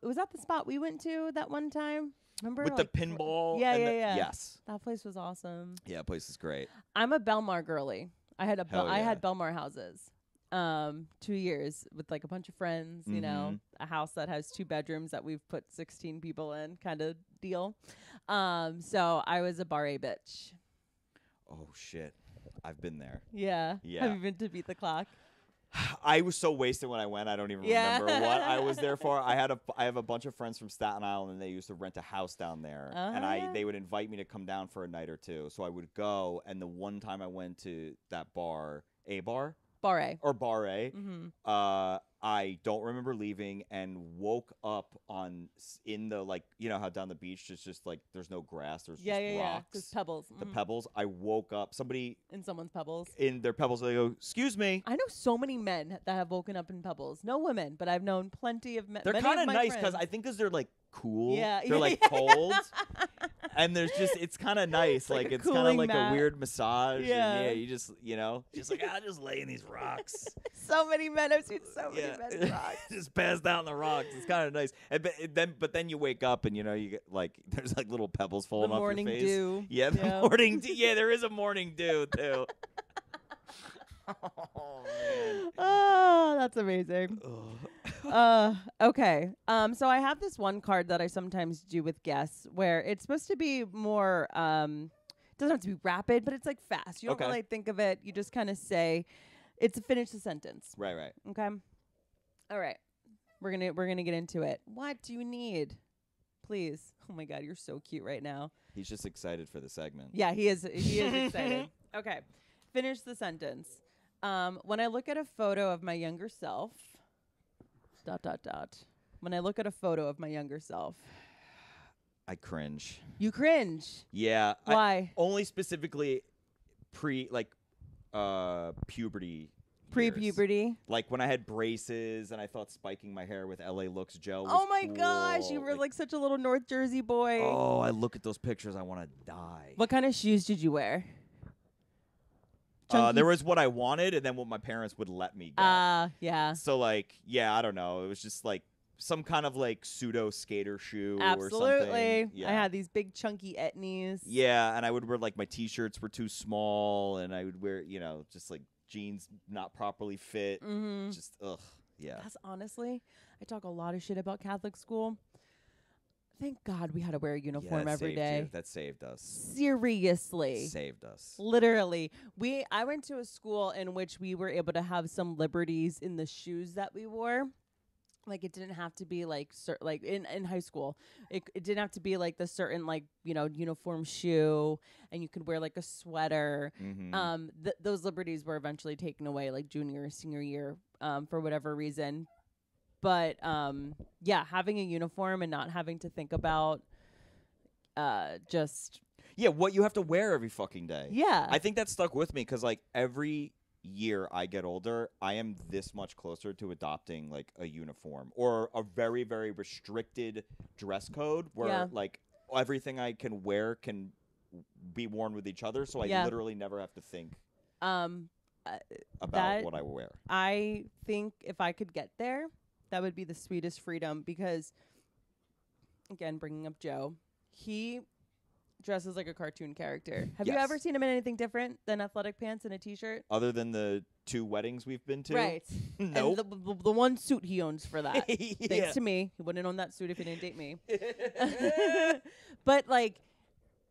Was that the spot we went to that one time? Remember with like, the pinball? Yeah. Yes. That place was awesome. Yeah, place is great. I'm a Belmar girly. I had I had Belmar houses. 2 years with like a bunch of friends, you know, a house that has 2 bedrooms that we've put 16 people in kind of deal. So I was a bar A bitch. Oh shit. I've been there. Yeah. Have you been to Beat the Clock? I was so wasted when I went. I don't even remember what I was there for. I have a bunch of friends from Staten Island, and they used to rent a house down there. And they would invite me to come down for a night or two. So I would go. And the one time I went to that bar, Bar A, I don't remember leaving and woke up in the, like, you know how down the beach it's just like there's no grass, there's just rocks. There's pebbles. The pebbles. I woke up, somebody in someone's pebbles. In their pebbles, they go, "Excuse me." I know so many men that have woken up in pebbles. No women, but I've known plenty of men. They're kind of nice because I think because they're like cool. Yeah. They're like cold. And there's just, it's kind of nice. Like it's kind of like a weird massage. Yeah. And you just, just like, I'll just lay in these rocks. So many men. I've seen so many men in rocks. Just passed out on the rocks. It's kind of nice. And but then you wake up and, you get like, there's like little pebbles falling off your face. The morning dew. Yeah, the morning dew. Yeah, there is a morning dew too. Oh, man. Oh, that's amazing. Okay. So I have this one card that I sometimes do with guests where it's supposed to be more, doesn't have to be rapid, but it's like fast. You don't really think of it. You just kind of say, it's a finish the sentence. Right. Okay. All right. We're gonna get into it. What do you need? Please. Oh my God, you're so cute right now. He's just excited for the segment. Yeah, he is. He is excited. Okay. Finish the sentence. When I look at a photo of my younger self, ... When I look at a photo of my younger self, I cringe. You cringe? Yeah. Why? Only specifically puberty. Pre-puberty? Like when I had braces and I thought spiking my hair with LA Looks gel was Oh my cool. gosh, you were like such a little North Jersey boy. Oh, I look at those pictures, I want to die. What kind of shoes did you wear? There was what I wanted and then what my parents would let me get. Yeah. So like, I don't know. It was just like some kind of like pseudo skater shoe or something. Absolutely. Yeah. I had these big chunky etnies. Yeah, and I would wear like my t-shirts were too small and I would wear, just like jeans not properly fit. Just, ugh. Yeah. That's honestly, I talk a lot of shit about Catholic school. Thank God we had to wear a uniform that every saved day. you. That saved us. Seriously. Saved us. Literally. I went to a school in which we were able to have some liberties in the shoes that we wore. Like, it didn't have to be like in high school. It didn't have to be like the certain like, uniform shoe, and you could wear like a sweater. Mm-hmm. Those liberties were eventually taken away like junior or senior year for whatever reason. But having a uniform and not having to think about just what you have to wear every fucking day. Yeah. I think that stuck with me because like every year I get older, I am this much closer to adopting like a uniform or a very, very restricted dress code where like everything I can wear can be worn with each other. So I literally never have to think about what I wear. I think if I could get there, that would be the sweetest freedom because, again, bringing up Joe, he dresses like a cartoon character. Have you ever seen him in anything different than athletic pants and a T-shirt? Other than the 2 weddings we've been to? Right. Nope. And the one suit he owns for that. Thanks to me. He wouldn't own that suit if he didn't date me. But, like,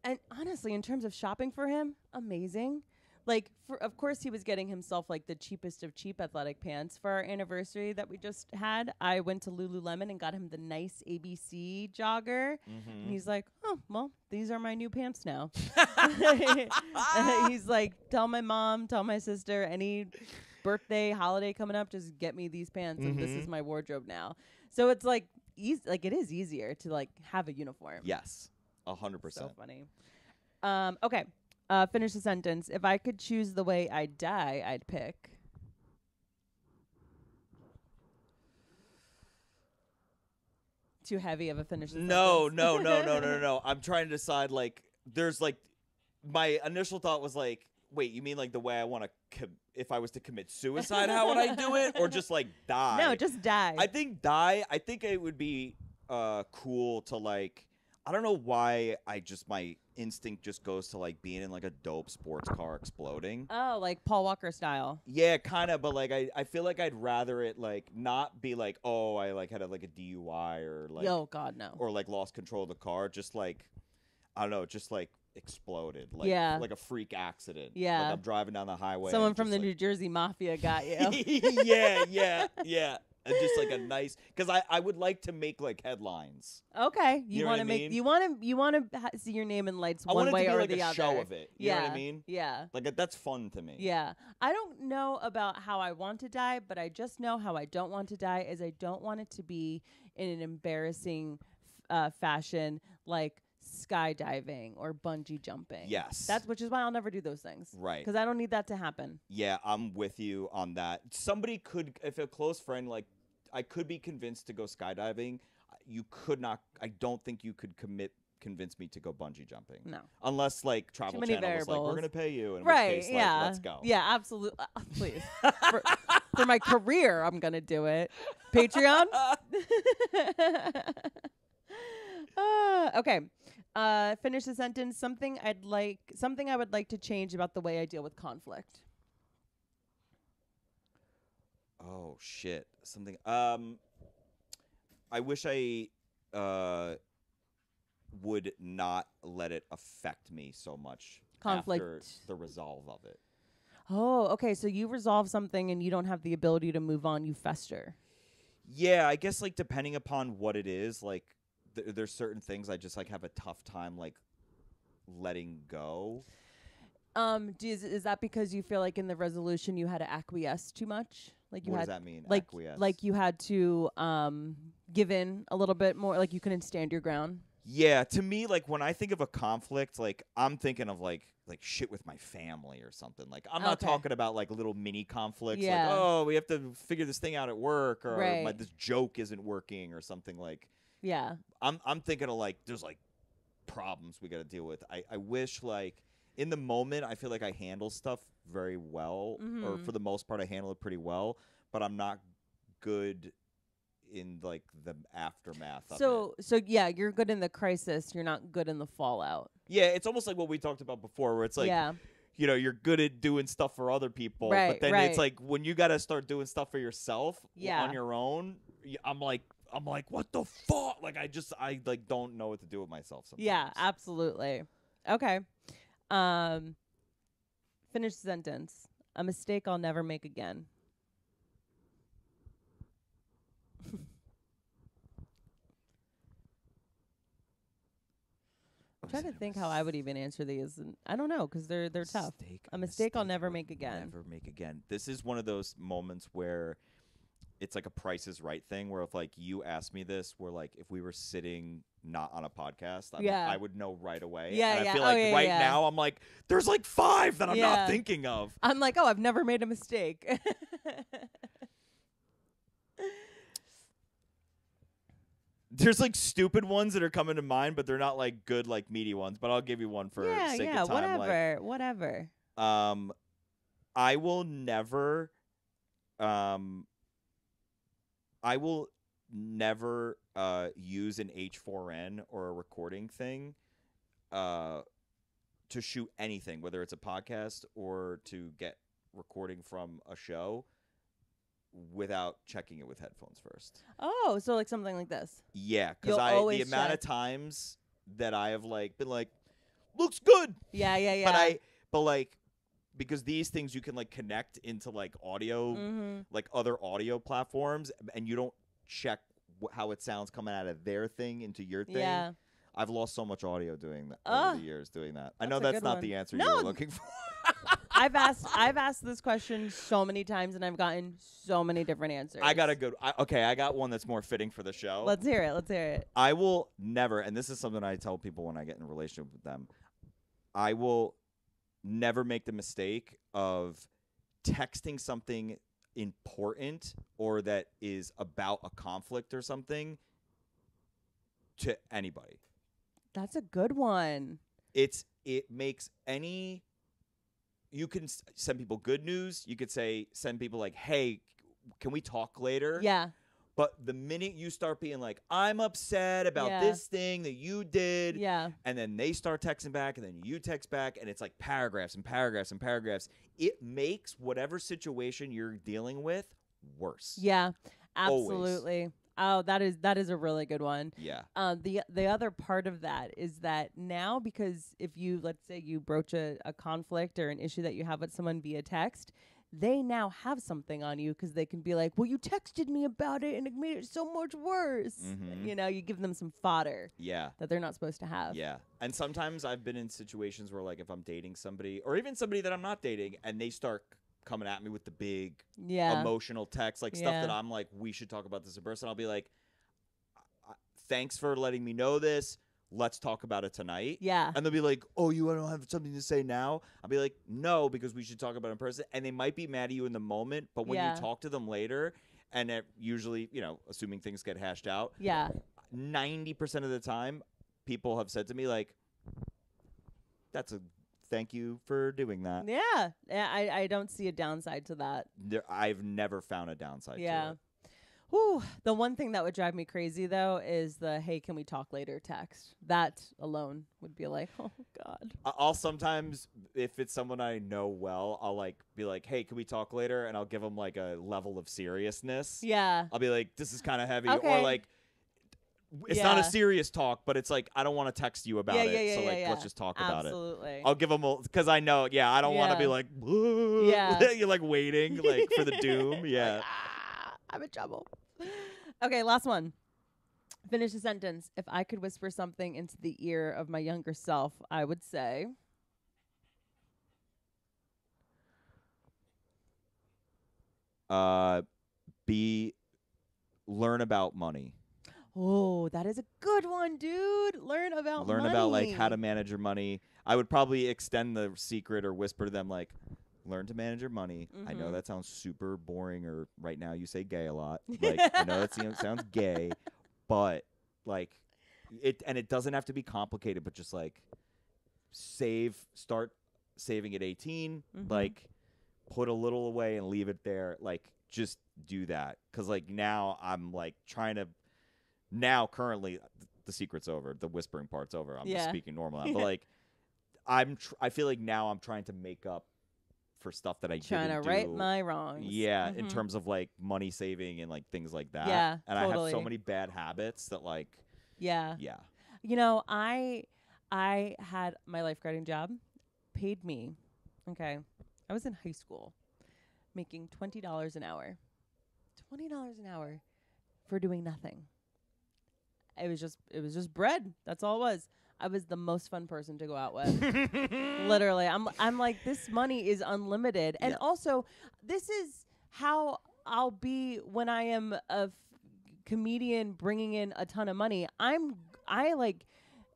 and honestly, in terms of shopping for him, amazing. Like, of course, he was getting himself, like, the cheapest of cheap athletic pants. For our anniversary that we just had, I went to Lululemon and got him the nice ABC jogger. Mm-hmm. And he's like, oh, well, these are my new pants now. He's like, tell my mom, tell my sister, any birthday, holiday coming up, just get me these pants. Mm-hmm. And this is my wardrobe now. So it's, like, it is easier to, like, have a uniform. Yes, 100%. So funny. Okay. Finish the sentence. If I could choose the way I'd die, I'd pick. Too heavy of a finish the sentence. No. I'm trying to decide, like, there's, like, my initial thought was, like, wait, you mean, like, the way I want to, if I was to commit suicide, how would I do it? Or just, like, die? No, just die. I think die. I think it would be cool to, like, I don't know why my instinct just goes to like being in like a dope sports car exploding. Oh, like Paul Walker style. Yeah, kind of, but like I feel like I'd rather it like not be like, oh, I like had a DUI or like oh god no. Or like lost control of the car, just like I don't know, just like exploded like like a freak accident. Yeah. Like I'm driving down the highway. Someone from the New Jersey Mafia got you. Yeah. And just like a nice, because I would like to make like headlines. Okay, you want to make you want to see your name in lights one way or the other. I want it to be like a show of it. You know what I mean? Yeah. Like that's fun to me. Yeah. I don't know about how I want to die, but I just know how I don't want to die is I don't want it to be in an embarrassing fashion like skydiving or bungee jumping. Yes. Which is why I'll never do those things. Right. Because I don't need that to happen. Yeah, I'm with you on that. Somebody could, if a close friend, like, I could be convinced to go skydiving. You could not, I don't think you could convince me to go bungee jumping. No. Unless, like, Travel Channel was like, we're going to pay you. In right, which case, yeah. like, let's go. Yeah, absolutely. Please. For my career, I'm going to do it. Patreon? Okay. Finish the sentence. Something I would like to change about the way I deal with conflict. Oh shit. Something I wish I would not let it affect me so much conflict after the resolve of it. Oh, okay. So you resolve something and you don't have the ability to move on, you fester. Yeah, I guess like depending upon what it is, like there's certain things I just like have a tough time like letting go. Is that because you feel like in the resolution you had to acquiesce too much? Like you what had, does that mean? Like acquiesce? Like you had to give in a little bit more, like you couldn't stand your ground? Yeah, to me, like when I think of a conflict, like I'm thinking of like shit with my family or something. Like I'm not talking about like little mini conflicts. Yeah. Like, oh, we have to figure this thing out at work, or right. This joke isn't working, or something like. Yeah. I'm thinking of like there's like problems we got to deal with. I wish like in the moment I feel like I handle stuff very well, or for the most part I handle it pretty well, but I'm not good in like the aftermath of it. So yeah, you're good in the crisis, you're not good in the fallout. Yeah, it's almost like what we talked about before, where it's like, you know, you're good at doing stuff for other people, right, but then it's like when you got to start doing stuff for yourself on your own, I'm like, I'm like, what the fuck? Like, I like don't know what to do with myself sometimes. Yeah, absolutely. Okay. Finish the sentence. A mistake I'll never make again. I'm trying to think how I would even answer these. And I don't know, because they're tough. A mistake I'll never make again. Never make again. This is one of those moments where it's like a Price is Right thing, where if like you asked me this, where like if we were sitting not on a podcast, I would know right away. Yeah, and yeah. I feel like right yeah. now I'm like, there's like 5 that I'm not thinking of. I'm like, oh, I've never made a mistake. There's like stupid ones that are coming to mind, but they're not like good, like meaty ones. But I'll give you one for sake of time. Whatever. I will never, use an H4n or a recording thing, to shoot anything, whether it's a podcast or to get recording from a show, without checking it with headphones first. Oh, so like something like this. Yeah, because the amount of times that I have like been like, looks good. Yeah. But like, because these things you can like connect into like audio, like other audio platforms, and you don't check how it sounds coming out of their thing into your thing. Yeah. I've lost so much audio doing that over the years doing that. I know that's that's not the answer you were looking for. I've asked this question so many times, and I've gotten so many different answers. I got one that's more fitting for the show. Let's hear it. I will never, and this is something I tell people when I get in a relationship with them, I will never make the mistake of texting something important or that is about a conflict or something to anybody. That's a good one. It makes any... You can send people good news. You could send people like, hey, can we talk later? Yeah. But the minute you start being like, I'm upset about this thing that you did, and then they start texting back, and then you text back, and it's like paragraphs and paragraphs and paragraphs, it makes whatever situation you're dealing with worse. Yeah, absolutely. Always. Oh, that is a really good one. Yeah. The other part of that is that now, because if you, let's say you broach a conflict or an issue that you have with someone via text, they now have something on you because they can be like, well, you texted me about it and it made it so much worse. Mm-hmm. You know, you give them some fodder. Yeah. That they're not supposed to have. Yeah. And sometimes I've been in situations where like if I'm dating somebody or even somebody that I'm not dating and they start coming at me with the big emotional text, like stuff that I'm like, we should talk about this in person. I'll be like, thanks for letting me know this. Let's talk about it tonight. Yeah. And they'll be like, oh, you don't have something to say now? I'll be like, no, because we should talk about it in person. And they might be mad at you in the moment, but when you talk to them later, and it usually, you know, assuming things get hashed out, 90% of the time, people have said to me, like, that's a thank you for doing that. Yeah. I don't see a downside to that. I've never found a downside to it. Whew. The one thing that would drive me crazy, though, is the, hey, can we talk later text. That alone would be like, oh, God. I'll sometimes, if it's someone I know well, I'll like be like, hey, can we talk later? And I'll give them like a level of seriousness. Yeah. I'll be like, this is kind of heavy. Okay. Or like, it's not a serious talk, but it's like, I don't want to text you about it. So like, let's just talk about it. Absolutely. I'll give them, because I know, I don't want to be like, you're like waiting like for the doom. Yeah. Like, I'm in trouble. Okay, last one. Finish the sentence. If I could whisper something into the ear of my younger self, I would say... learn about money. Oh, that is a good one, dude. Learn about like how to manage your money. I would probably extend the secret or whisper to them like, learn to manage your money. Mm-hmm. I know that sounds super boring, or right now you say gay a lot. Like I know that sounds gay, but like it doesn't have to be complicated, but just like start saving at 18, like put a little away and leave it there. Like just do that. 'Cause like now I'm like currently the secret's over. The whispering part's over. I'm just speaking normal now. But like I feel like now I'm trying to make up for stuff that I Trying didn't to right do. my wrongs. Yeah, in terms of like money saving and like things like that. Yeah, and I have so totally. many bad habits that like Yeah. yeah. You know, I had my lifeguarding job paid me. Okay. I was in high school making $20 an hour. $20 an hour for doing nothing. It was just bread. That's all it was. I was the most fun person to go out with. Literally. I'm like, this money is unlimited. And also, this is how I'll be when I am a comedian bringing in a ton of money. I like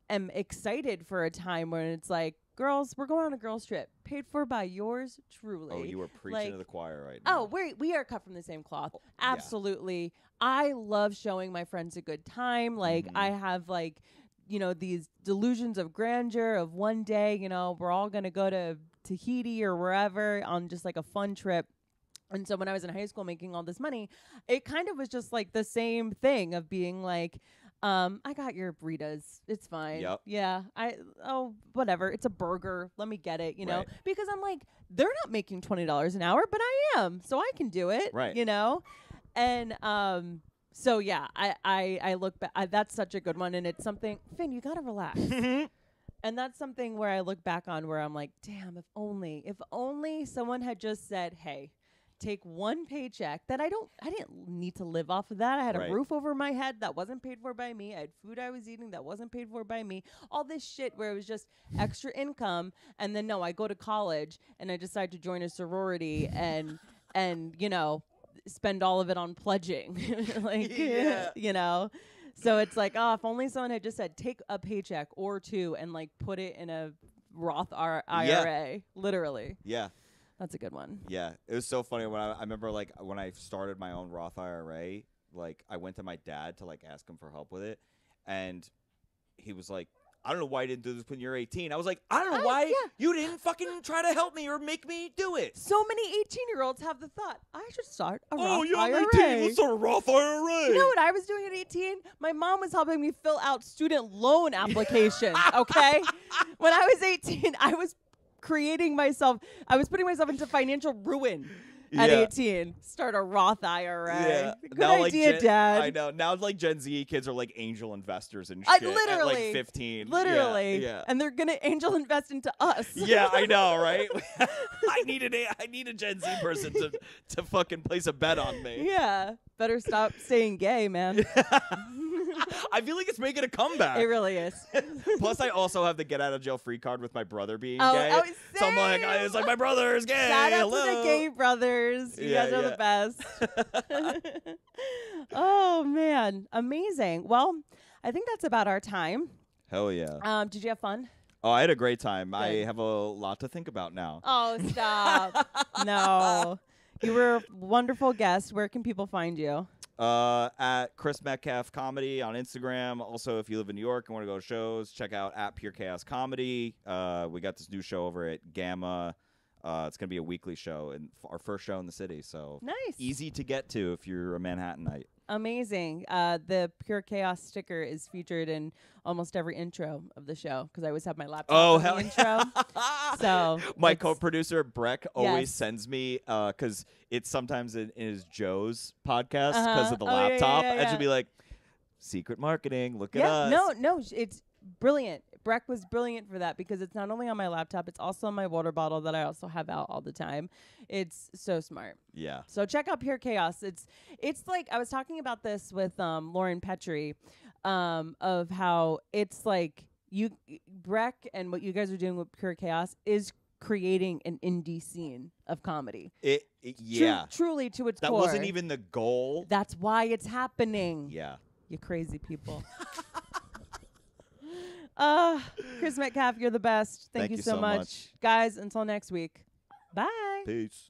am excited for a time when it's like, girls, we're going on a girls trip paid for by yours truly. Oh, you were preaching like, to the choir right now. Oh, we are cut from the same cloth. Oh, absolutely. I love showing my friends a good time. Like I have like, you know, these delusions of grandeur of one day, you know, we're all going to go to Tahiti or wherever on just like a fun trip. And so when I was in high school making all this money, it kind of was just like the same thing of being like, I got your burritos. It's fine. Yep. Yeah. Whatever. It's a burger. Let me get it, you know? Right. Because I'm like, they're not making $20 an hour, but I am. So I can do it. Right. You know? And so yeah, I look back. That's such a good one. And it's something, Finn, you got to relax. And that's something where I look back on where I'm like, damn, if only someone had just said, hey, take one paycheck that I didn't need to live off of that. I had Right. a roof over my head that wasn't paid for by me. I had food I was eating that wasn't paid for by me. All this shit where it was just extra income. And then no, I go to college and I decide to join a sorority and you know, spend all of it on pledging. Like, Yeah. you know. So it's like, oh, if only someone had just said take a paycheck or two and like put it in a Roth IRA. Literally. Yeah. That's a good one. Yeah, it was so funny when I remember like when I started my own Roth IRA, like I went to my dad to like ask him for help with it, and he was like, "I don't know why you didn't do this when you're 18." I was like, "I don't know why you didn't fucking try to help me or make me do it." So many 18-year-olds have the thought, I should start a Roth you're IRA. 18. Let's start a Roth IRA. You know what I was doing at 18? My mom was helping me fill out student loan applications. Okay, when I was 18, I was putting myself into financial ruin at 18. Start a Roth IRA. Yeah. Good idea, Dad. I know. Now like Gen Z kids are like angel investors and shit Literally. at like 15. Literally. Yeah. And they're going to angel invest into us. Yeah, I know, right? I need a Gen Z person to fucking place a bet on me. Yeah. Better stop saying gay, man. I feel like it's making a comeback. It really is. Plus, I also have the get out of jail free card with my brother being Oh, gay. oh, So I'm like, it's like my brother is gay. Shout out Hello. to the gay brothers. You guys are the best. Oh, man. Amazing. Well, I think that's about our time. Hell yeah. Did you have fun? Oh, I had a great time. Good. I have a lot to think about now. Oh, stop. No. You were a wonderful guest. Where can people find you? At Chris Metcalf Comedy on Instagram. Also, if you live in New York and want to go to shows, check out at Pure Chaos Comedy. We got this new show over at Gamma. It's going to be a weekly show and our first show in the city. So Nice. easy to get to if you're a Manhattanite. Amazing. The Pure Chaos sticker is featured in almost every intro of the show because I always have my laptop on the intro. So my co-producer Breck always Yes. sends me because it's sometimes in his Joe's podcast because of the Oh, yeah, laptop, yeah, and yeah. she'll be like, "Secret marketing, look at yeah, us." no, it's brilliant. Breck was brilliant for that because it's not only on my laptop, it's also on my water bottle that I also have out all the time. It's so smart. Yeah. So check out Pure Chaos. It's like I was talking about this with Lauren Petrie, of how it's like Breck and what you guys are doing with Pure Chaos is creating an indie scene of comedy. Yeah. Truly to its That core. wasn't even the goal. That's why it's happening. Yeah. You crazy people. Chris Metcalf, you're the best. Thank you so much. Guys, until next week. Bye. Peace.